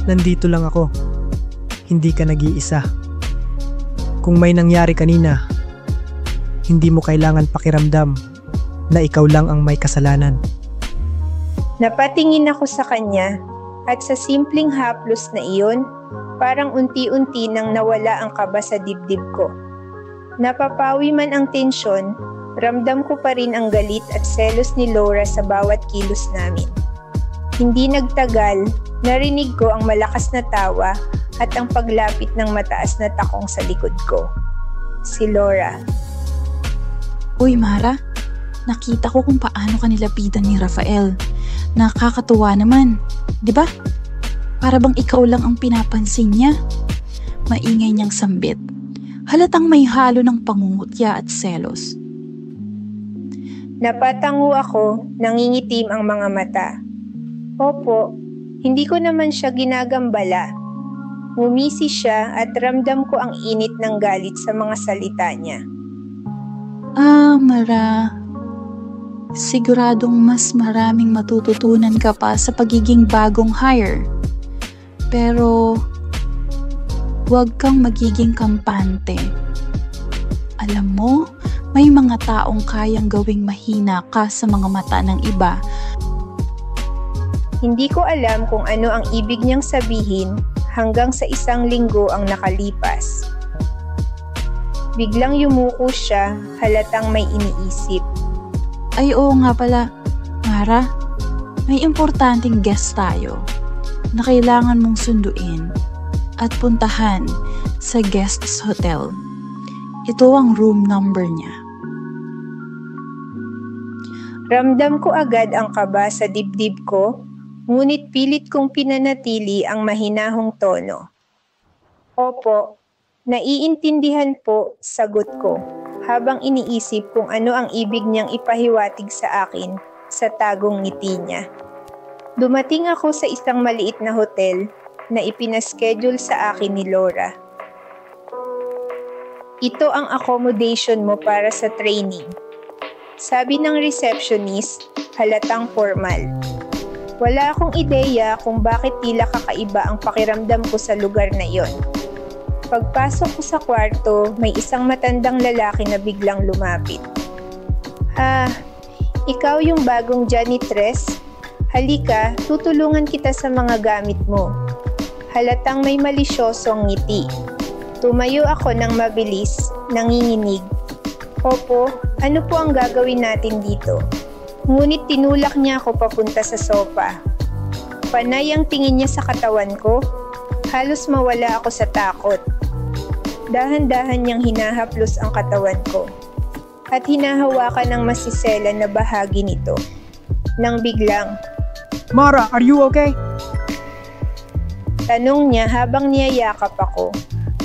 Nandito lang ako. Hindi ka nag-iisa. Kung may nangyari kanina, hindi mo kailangan pakiramdam na ikaw lang ang may kasalanan. Napatingin ako sa kanya at sa simpleng haplos na iyon, parang unti-unti nang nawala ang kaba sa dibdib ko. Napapawi man ang tensyon, ramdam ko pa rin ang galit at selos ni Laura sa bawat kilos namin. Hindi nagtagal, narinig ko ang malakas na tawa at ang paglapit ng mataas na takong sa likod ko. Si Laura. Uy Mara, nakita ko kung paano ka nilapitan ni Rafael. Nakakatuwa naman, di ba? Para bang ikaw lang ang pinapansin niya. Maingay niyang sambit. Halatang may halo ng pangungutya at selos. Napatango ako, nangingitim ang mga mata. Opo, hindi ko naman siya ginagambala. Ngumisi siya at ramdam ko ang init ng galit sa mga salita niya. Mara, siguradong mas maraming matututunan ka pa sa pagiging bagong hire. Pero, huwag kang magiging kampante. Alam mo, may mga taong kayang gawing mahina ka sa mga mata ng iba. Hindi ko alam kung ano ang ibig niyang sabihin hanggang sa 1 linggo ang nakalipas. Biglang yumuko siya, halatang may iniisip. Ay oo nga pala, Mara, may importanteng guest tayo na kailangan mong sunduin at puntahan sa guest's hotel. Ito ang room number niya. Ramdam ko agad ang kaba sa dibdib ko, Ngunit pilit kong pinanatili ang mahinahong tono. Opo, naiintindihan po, sagot ko, habang iniisip kung ano ang ibig niyang ipahiwatig sa akin sa tagong ngiti niya. Dumating ako sa isang maliit na hotel na ipinaschedule sa akin ni Laura. Ito ang accommodation mo para sa training. Sabi ng receptionist, halatang formal. Wala akong ideya kung bakit tila kakaiba ang pakiramdam ko sa lugar na yon. Pagpasok ko sa kwarto, may isang matandang lalaki na biglang lumapit. Ikaw yung bagong janitress? Halika, tutulungan kita sa mga gamit mo. Halatang may malisyosong ngiti. Tumayo ako ng mabilis, nanginginig. Opo, ano po ang gagawin natin dito? Ngunit tinulak niya ako papunta sa sopa. Panay ang tingin niya sa katawan ko. Halos mawala ako sa takot. Dahan-dahan niyang hinahaplos ang katawan ko. At hinahawakan ng masisela na bahagi nito. Nang biglang, Mara, are you okay? tanong niya habang niyayakap ako.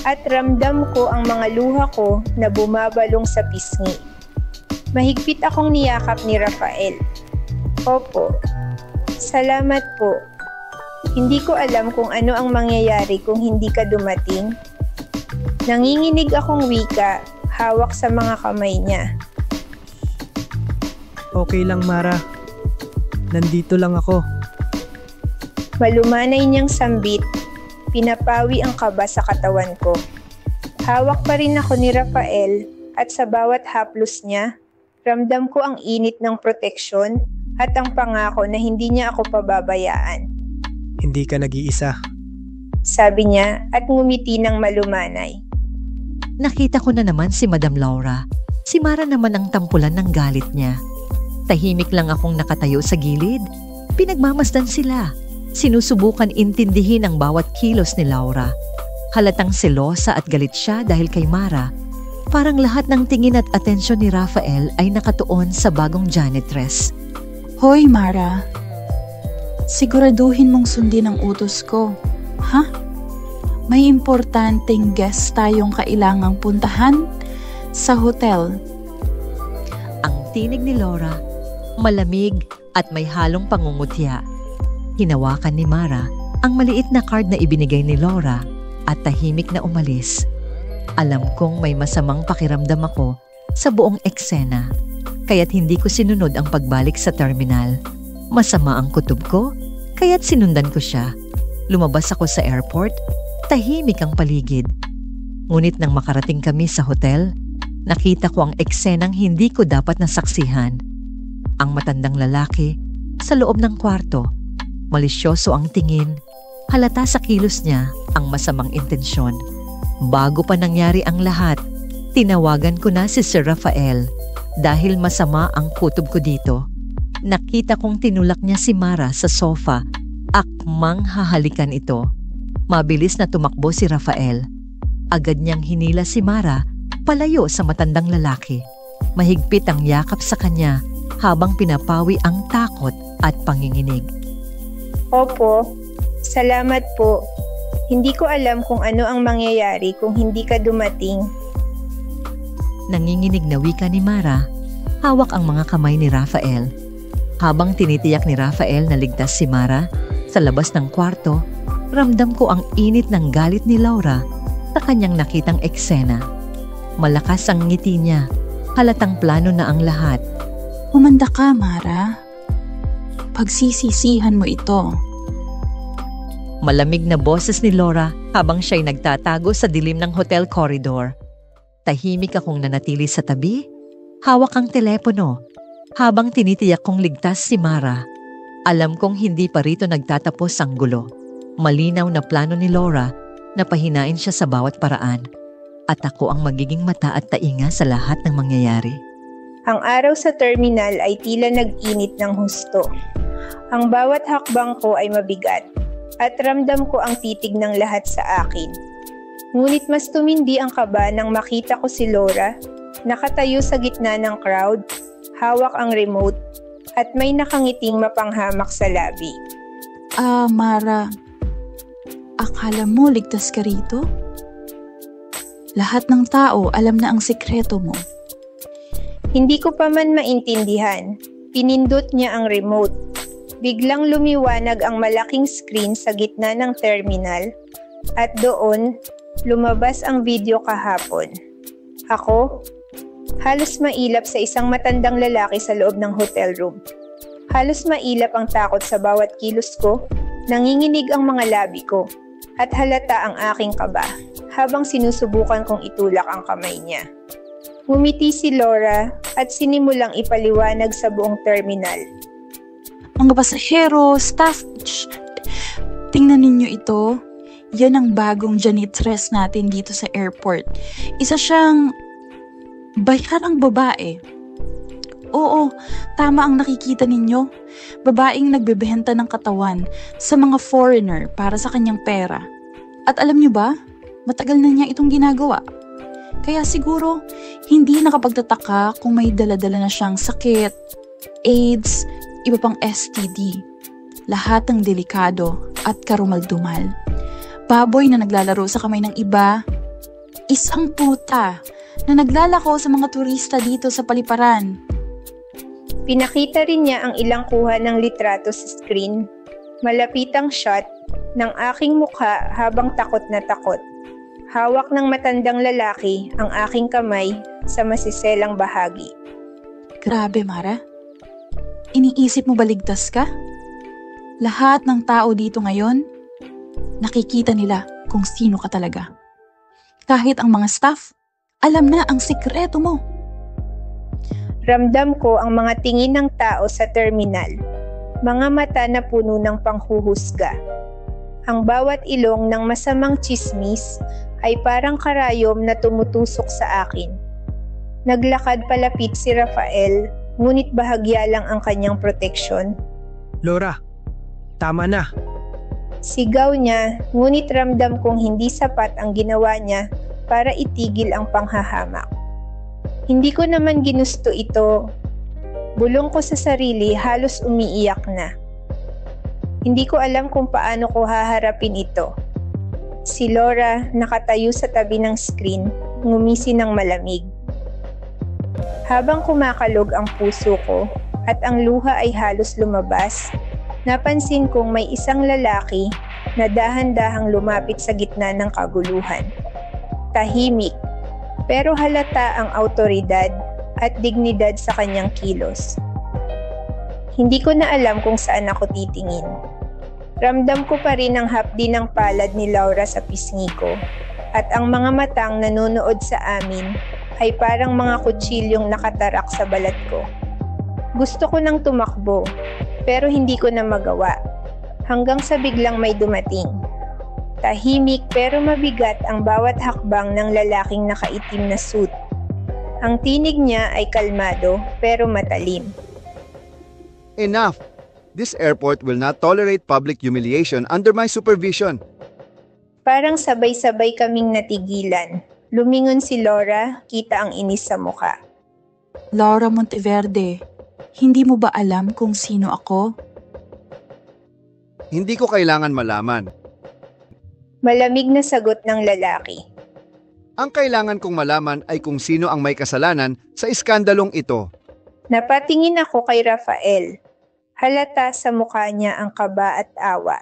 At ramdam ko ang mga luha ko na bumabalong sa pisngi. Mahigpit akong niyakap ni Rafael. Opo, salamat po. Hindi ko alam kung ano ang mangyayari kung hindi ka dumating. Nanginginig akong wika, hawak sa mga kamay niya. Okay lang, Mara. Nandito lang ako. Malumanay niyang sambit, pinapawi ang kaba sa katawan ko. Hawak pa rin ako ni Rafael at sa bawat haplos niya, ramdam ko ang init ng proteksyon at ang pangako na hindi niya ako pababayaan. Hindi ka nag-iisa. Sabi niya at ngumiti ng malumanay. Nakita ko na naman si Madam Laura. Si Mara naman ang tampulan ng galit niya. Tahimik lang akong nakatayo sa gilid. Pinagmamasdan sila. Sinusubukan intindihin ang bawat kilos ni Laura. Halatang selosa at galit siya dahil kay Mara. Parang lahat ng tingin at atensyon ni Rafael ay nakatuon sa bagong janitress. Hoy Mara, siguraduhin mong sundin ang utos ko. Ha? May importanteng guest tayong kailangang puntahan sa hotel. Ang tinig ni Laura, malamig at may halong pangungutya. Hinawakan ni Mara ang maliit na card na ibinigay ni Laura at tahimik na umalis. Alam kong may masamang pakiramdam ako sa buong eksena, kaya't hindi ko sinunod ang pagbalik sa terminal. Masama ang kutob ko, kaya't sinundan ko siya. Lumabas ako sa airport, tahimik ang paligid. Ngunit nang makarating kami sa hotel, nakita ko ang eksenang hindi ko dapat nasaksihan. Ang matandang lalaki sa loob ng kwarto. Malisyoso ang tingin, halata sa kilos niya ang masamang intensyon. Bago pa nangyari ang lahat, tinawagan ko na si Sir Rafael dahil masama ang kutob ko dito. Nakita kong tinulak niya si Mara sa sofa, akmang hahalikan ito. Mabilis na tumakbo si Rafael. Agad niyang hinila si Mara palayo sa matandang lalaki. Mahigpit ang yakap sa kanya habang pinapawi ang takot at panginginig. Opo, salamat po. Hindi ko alam kung ano ang mangyayari kung hindi ka dumating. Nanginginig na wika ni Mara, hawak ang mga kamay ni Rafael. Habang tinitiyak ni Rafael na ligtas si Mara, sa labas ng kwarto, ramdam ko ang init ng galit ni Laura sa kanyang nakitang eksena. Malakas ang ngiti niya, halatang plano na ang lahat. Humanda ka, Mara. Pagsisisihan mo ito. Malamig na boses ni Laura habang siya'y nagtatago sa dilim ng hotel corridor. Tahimik akong nanatili sa tabi, hawak ang telepono, habang tinitiyak kong ligtas si Mara. Alam kong hindi pa rito nagtatapos ang gulo. Malinaw na plano ni Laura na pahinain siya sa bawat paraan. At ako ang magiging mata at tainga sa lahat ng mangyayari. Ang araw sa terminal ay tila nag-init ng husto. Ang bawat hakbang ko ay mabigat at ramdam ko ang titig ng lahat sa akin. Ngunit mas tumindi ang kaba nang makita ko si Laura, nakatayo sa gitna ng crowd, hawak ang remote at may nakangiting mapanghamak sa labi. Mara, akala mo ligtas ka rito? Lahat ng tao alam na ang sikreto mo. Hindi ko pa man maintindihan. Pinindot niya ang remote. Biglang lumiwanag ang malaking screen sa gitna ng terminal at doon lumabas ang video kahapon. Ako, halos mailap sa isang matandang lalaki sa loob ng hotel room. Halos mailap ang takot sa bawat kilos ko, nanginginig ang mga labi ko, at halata ang aking kaba habang sinusubukan kong itulak ang kamay niya. Ngumiti si Laura at sinimulang ipaliwanag sa buong terminal. Mga pasahero, staff, tingnan ninyo ito. Yan ang bagong janitress natin dito sa airport. Isa siyang bayarang babae. Oo, tama ang nakikita ninyo. Babaeng nagbebenta ng katawan sa mga foreigner para sa kanyang pera. At alam nyo ba, matagal na niya itong ginagawa. Kaya siguro, hindi nakapagtataka kung may dala-dala na siyang sakit, AIDS, iba pang STD. Lahat ng delikado at karumal-dumal. Baboy na naglalaro sa kamay ng iba. Isang puta na naglalako sa mga turista dito sa paliparan. Pinakita rin niya ang ilang kuha ng litrato sa screen. Malapitang shot ng aking mukha habang takot na takot. Hawak ng matandang lalaki ang aking kamay sa masiselang bahagi. Grabe, Mara. Iniisip mo ba ligtas ka? Lahat ng tao dito ngayon, nakikita nila kung sino ka talaga. Kahit ang mga staff, alam na ang sikreto mo. Ramdam ko ang mga tingin ng tao sa terminal. Mga mata na puno ng panghuhusga. Ang bawat ilong ng masamang tsismis ay parang karayom na tumutusok sa akin. Naglakad palapit si Rafael, ngunit bahagya lang ang kanyang proteksyon. Laura, tama na. Sigaw niya, ngunit ramdam kong hindi sapat ang ginawa niya para itigil ang panghahamak. Hindi ko naman ginusto ito. Bulong ko sa sarili, halos umiiyak na. Hindi ko alam kung paano ko haharapin ito. Si Laura, nakatayo sa tabi ng screen, ngumisi ng malamig. Habang kumakalog ang puso ko at ang luha ay halos lumabas, napansin kong may isang lalaki na dahan-dahang lumapit sa gitna ng kaguluhan. Tahimik, pero halata ang awtoridad at dignidad sa kanyang kilos. Hindi ko na alam kung saan ako titingin. Ramdam ko pa rin ang hapdi ng palad ni Laura sa pisngi ko at ang mga matang nanonood sa amin ay parang mga kutsilyong nakatarak sa balat ko. Gusto ko nang tumakbo pero hindi ko na magawa hanggang sa biglang may dumating. Tahimik pero mabigat ang bawat hakbang ng lalaking nakaitim na suit. Ang tinig niya ay kalmado pero matalim. Enough! This airport will not tolerate public humiliation under my supervision. Parang sabay-sabay kaming natigilan. Lumingon si Laura, kita ang inis sa mukha. Laura Monteverde, hindi mo ba alam kung sino ako? Hindi ko kailangan malaman. Malamig na sagot ng lalaki. Ang kailangan kong malaman ay kung sino ang may kasalanan sa iskandalong ito. Napatingin ako kay Rafael. Halata sa mukha niya ang kaba at awa.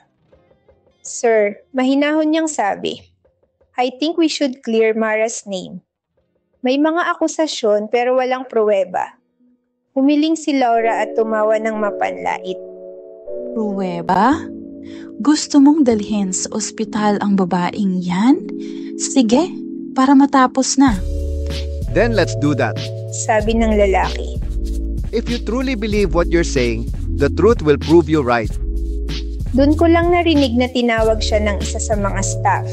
Sir, mahinahon niyang sabi, I think we should clear Mara's name. May mga akusasyon pero walang pruweba. Humiling si Laura at tumawa ng mapanlait. Pruweba? Gusto mong dalhin sa ospital ang babaeng yan? Sige, para matapos na. Then let's do that. Sabi ng lalaki. If you truly believe what you're saying, the truth will prove you right. Doon ko lang narinig na tinawag siya ng isa sa mga staff.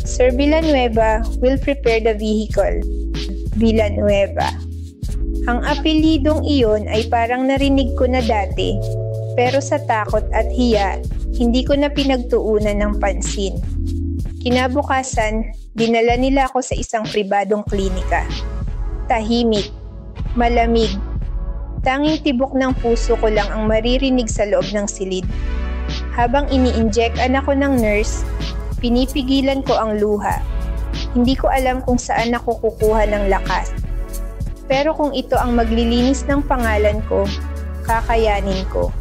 Sir Villanueva will prepare the vehicle. Villanueva. Ang apelidong iyon ay parang narinig ko na dati, pero sa takot at hiya, hindi ko na pinagtuunan ng pansin. Kinabukasan, dinala nila ako sa isang pribadong klinika. Tahimik, malamig, tanging tibok ng puso ko lang ang maririnig sa loob ng silid. Habang ini-injectan ako ng nurse, pinipigilan ko ang luha. Hindi ko alam kung saan ako kukuha ng lakas. Pero kung ito ang maglilinis ng pangalan ko, kakayanin ko.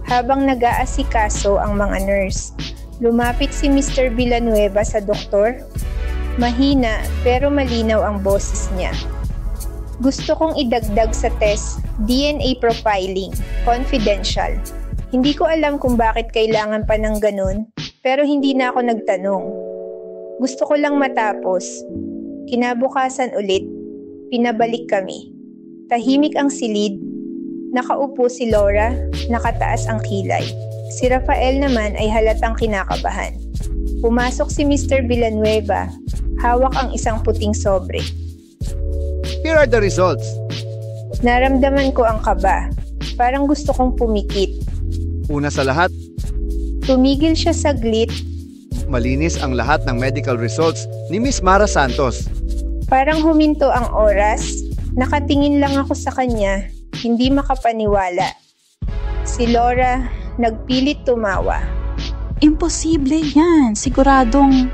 Habang nag-aasikaso ang mga nurse, lumapit si Mr. Villanueva sa doktor. Mahina pero malinaw ang boses niya. Gusto kong idagdag sa test, DNA profiling, confidential. Hindi ko alam kung bakit kailangan pa ng ganun, pero hindi na ako nagtanong. Gusto ko lang matapos. Kinabukasan ulit, pinabalik kami. Tahimik ang silid, nakaupo si Laura, nakataas ang kilay. Si Rafael naman ay halatang kinakabahan. Pumasok si Mr. Villanueva, hawak ang isang puting sobre. Here are the results. Naramdaman ko ang kaba, parang gusto kong pumikit. Una sa lahat, Tumigil siya saglit, malinis ang lahat ng medical results ni Miss Mara Santos. parang huminto ang oras, nakatingin lang ako sa kanya, hindi makapaniwala. Si Laura, nagpilit tumawa. Imposible yan. Siguradong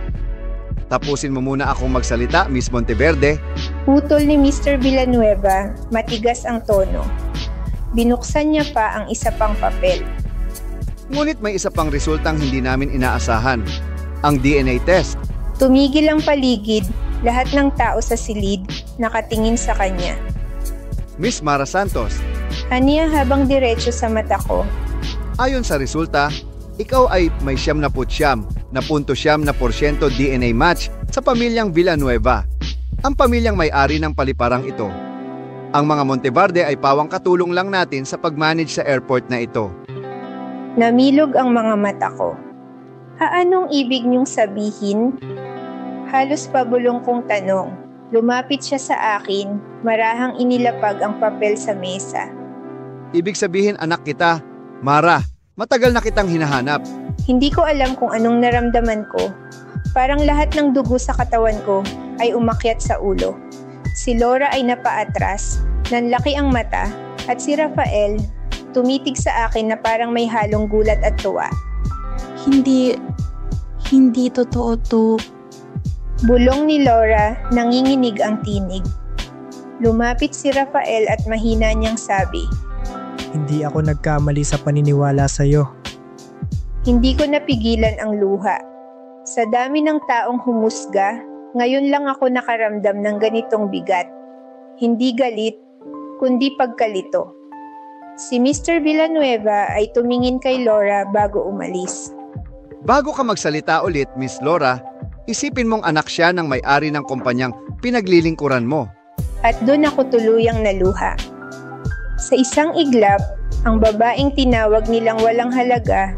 Tapusin mo muna akong magsalita, Miss Monteverde. Putol ni Mr. Villanueva, matigas ang tono. Binuksan niya pa ang isa pang papel. Ngunit may isa pang resultang hindi namin inaasahan. Ang DNA test. Tumigil ang paligid, lahat ng tao sa silid, nakatingin sa kanya. Miss Mara Santos, Aniya habang diretso sa mata ko. ayon sa resulta, ikaw ay may 79.9% DNA match sa pamilyang Villanueva. Ang pamilyang may-ari ng paliparang ito. Ang mga Monteverde ay pawang katulong lang natin sa pag-manage sa airport na ito. Namilog ang mga mata ko. Anong ibig niyong sabihin? Halos pabulong kong tanong. Lumapit siya sa akin, marahang inilapag ang papel sa mesa. Ibig sabihin, anak kita, Mara, matagal na kitang hinahanap. Hindi ko alam kung anong naramdaman ko. Parang lahat ng dugo sa katawan ko ay umakyat sa ulo. Si Laura ay napaatras, nanlaki ang mata, at si Rafael tumitig sa akin na parang may halong gulat at tuwa. hindi totoo to. Bulong ni Laura, nanginginig ang tinig. Lumapit si Rafael at mahina niyang sabi, Hindi ako nagkamali sa paniniwala sa'yo. Hindi ko napigilan ang luha. Sa dami ng taong humusga, ngayon lang ako nakaramdam ng ganitong bigat. Hindi galit, kundi pagkalito. Si Mr. Villanueva ay tumingin kay Laura bago umalis. Bago ka magsalita ulit, Miss Laura, isipin mong anak siya ng may-ari ng kumpanyang pinaglilingkuran mo. At doon ako tuluyang naluha. Sa isang iglap, ang babaeng tinawag nilang walang halaga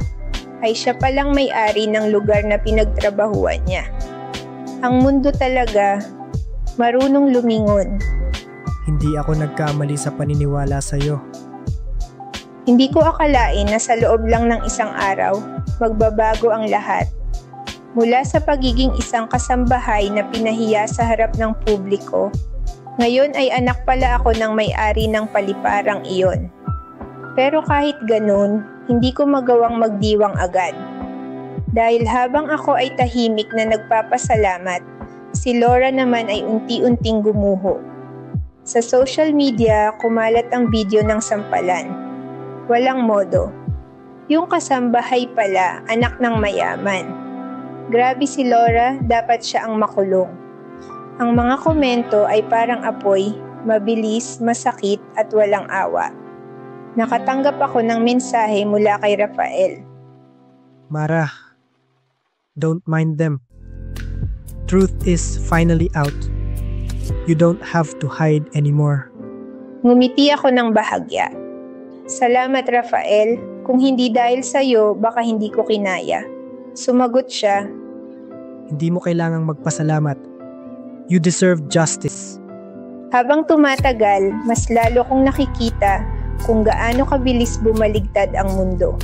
ay siya palang may-ari ng lugar na pinagtrabahuan niya. Ang mundo talaga, marunong lumingon. Hindi ako nagkamali sa paniniwala sa'yo. Hindi ko akalain na sa loob lang ng isang araw, magbabago ang lahat. Mula sa pagiging isang kasambahay na pinahiya sa harap ng publiko, ngayon ay anak pala ako ng may-ari ng paliparang iyon. Pero kahit ganun, hindi ko magawang magdiwang agad. Dahil habang ako ay tahimik na nagpapasalamat, si Laura naman ay unti-unting gumuho. Sa social media, kumalat ang video ng sampalan. Walang modo. Yung kasambahay pala, anak ng mayaman. Grabe si Laura, dapat siya ang makulong. Ang mga komento ay parang apoy, mabilis, masakit at walang awa. Nakatanggap ako ng mensahe mula kay Rafael. Mara, don't mind them. Truth is finally out. You don't have to hide anymore. Ngumiti ako ng bahagya. Salamat Rafael, kung hindi dahil sa'yo, baka hindi ko kinaya. Sumagot siya. Hindi mo kailangang magpasalamat. You deserve justice. Habang tumatagal, mas lalo kong nakikita kung gaano kabilis bumaligtad ang mundo.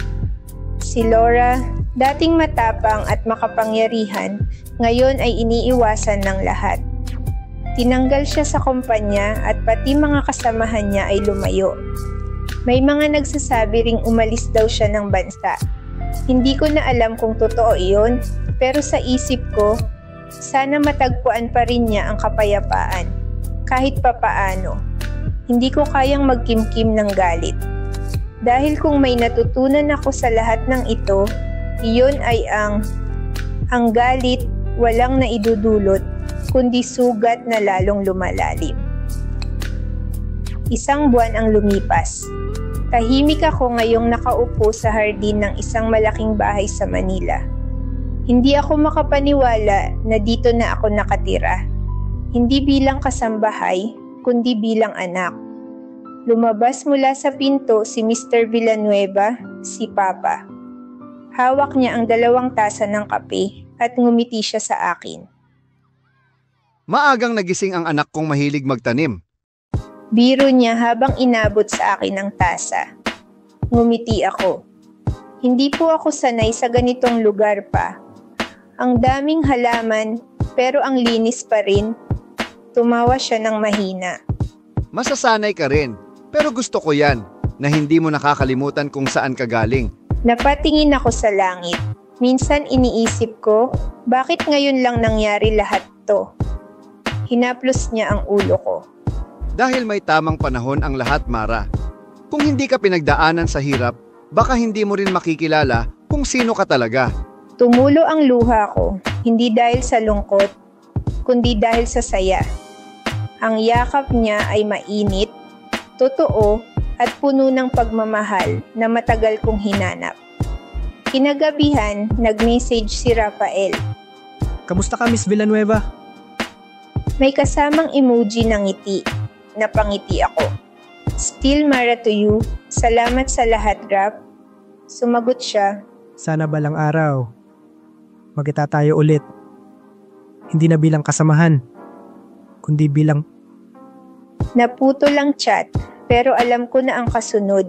Si Laura, dating matapang at makapangyarihan, ngayon ay iniiwasan ng lahat. Tinanggal siya sa kumpanya at pati mga kasamahan niya ay lumayo. May mga nagsasabi ring umalis daw siya ng bansa. Hindi ko na alam kung totoo iyon, pero sa isip ko, sana matagpuan pa rin niya ang kapayapaan. Kahit papaano, hindi ko kayang magkimkim ng galit. Dahil kung may natutunan ako sa lahat ng ito, iyon ay ang galit walang naidudulot, kundi sugat na lalong lumalalim. Isang buwan ang lumipas. Tahimik ako ngayong nakaupo sa hardin ng isang malaking bahay sa Manila. Hindi ako makapaniwala na dito na ako nakatira. Hindi bilang kasambahay, kundi bilang anak. Lumabas mula sa pinto si Mr. Villanueva, si Papa. Hawak niya ang 2 tasa ng kape at ngumiti siya sa akin. Maagang nagising ang anak kong mahilig magtanim. Biro niya habang inabot sa akin ang tasa. Ngumiti ako. Hindi po ako sanay sa ganitong lugar pa. Ang daming halaman pero ang linis pa rin. Tumawa siya ng mahina. Masasanay ka rin, pero gusto ko yan, na hindi mo nakakalimutan kung saan ka galing. Napatingin ako sa langit. Minsan iniisip ko, bakit ngayon lang nangyari lahat to? Hinaplos niya ang ulo ko. Dahil may tamang panahon ang lahat, Mara. Kung hindi ka pinagdaanan sa hirap, baka hindi mo rin makikilala kung sino ka talaga. Tumulo ang luha ko, hindi dahil sa lungkot, kundi dahil sa saya. Ang yakap niya ay mainit, totoo, at puno ng pagmamahal na matagal kong hinanap. Kinagabihan, nag-message si Rafael. Kamusta ka, Miss Villanueva? May kasamang emoji ng ngiti. Napangiti ako. Still Mara to you. Salamat sa lahat, Rap. Sumagot siya. Sana balang araw, magkita tayo ulit. Hindi na bilang kasamahan, kundi bilang... Naputo lang chat, pero alam ko na ang kasunod.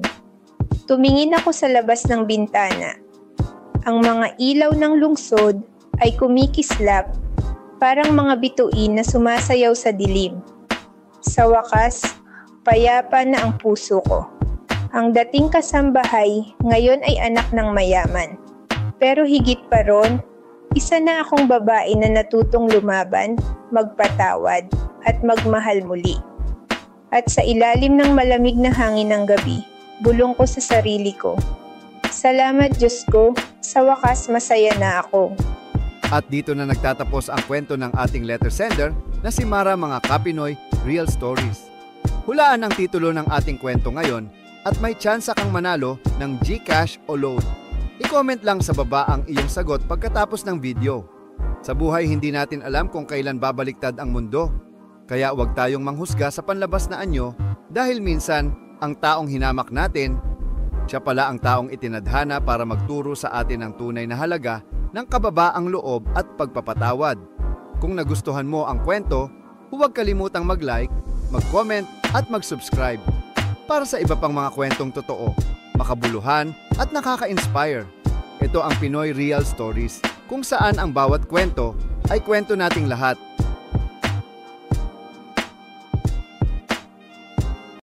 Tumingin ako sa labas ng bintana. Ang mga ilaw ng lungsod ay kumikislap, parang mga bituin na sumasayaw sa dilim. Sa wakas, payapa na ang puso ko. Ang dating kasambahay ngayon ay anak ng mayaman. Pero higit pa ron, isa na akong babae na natutong lumaban, magpatawad, at magmahal muli. At sa ilalim ng malamig na hangin ng gabi, bulong ko sa sarili ko. Salamat Diyos ko, sa wakas masaya na ako. At dito na nagtatapos ang kwento ng ating letter sender na si Mara mga Kapinoy Real Stories. Hulaan ang titulo ng ating kwento ngayon at may tsansa kang manalo ng GCash o loan. I-comment lang sa baba ang iyong sagot pagkatapos ng video. Sa buhay hindi natin alam kung kailan babaliktad ang mundo. Kaya huwag tayong manghusga sa panlabas na anyo dahil minsan ang taong hinamak natin, siya pala ang taong itinadhana para magturo sa atin ng tunay na halaga ng kababaang loob at pagpapatawad. Kung nagustuhan mo ang kwento, huwag kalimutang mag-like, mag-comment at mag-subscribe para sa iba pang mga kwentong totoo, makabuluhan at nakaka-inspire. Ito ang Pinoy Real Stories, kung saan ang bawat kwento ay kwento nating lahat.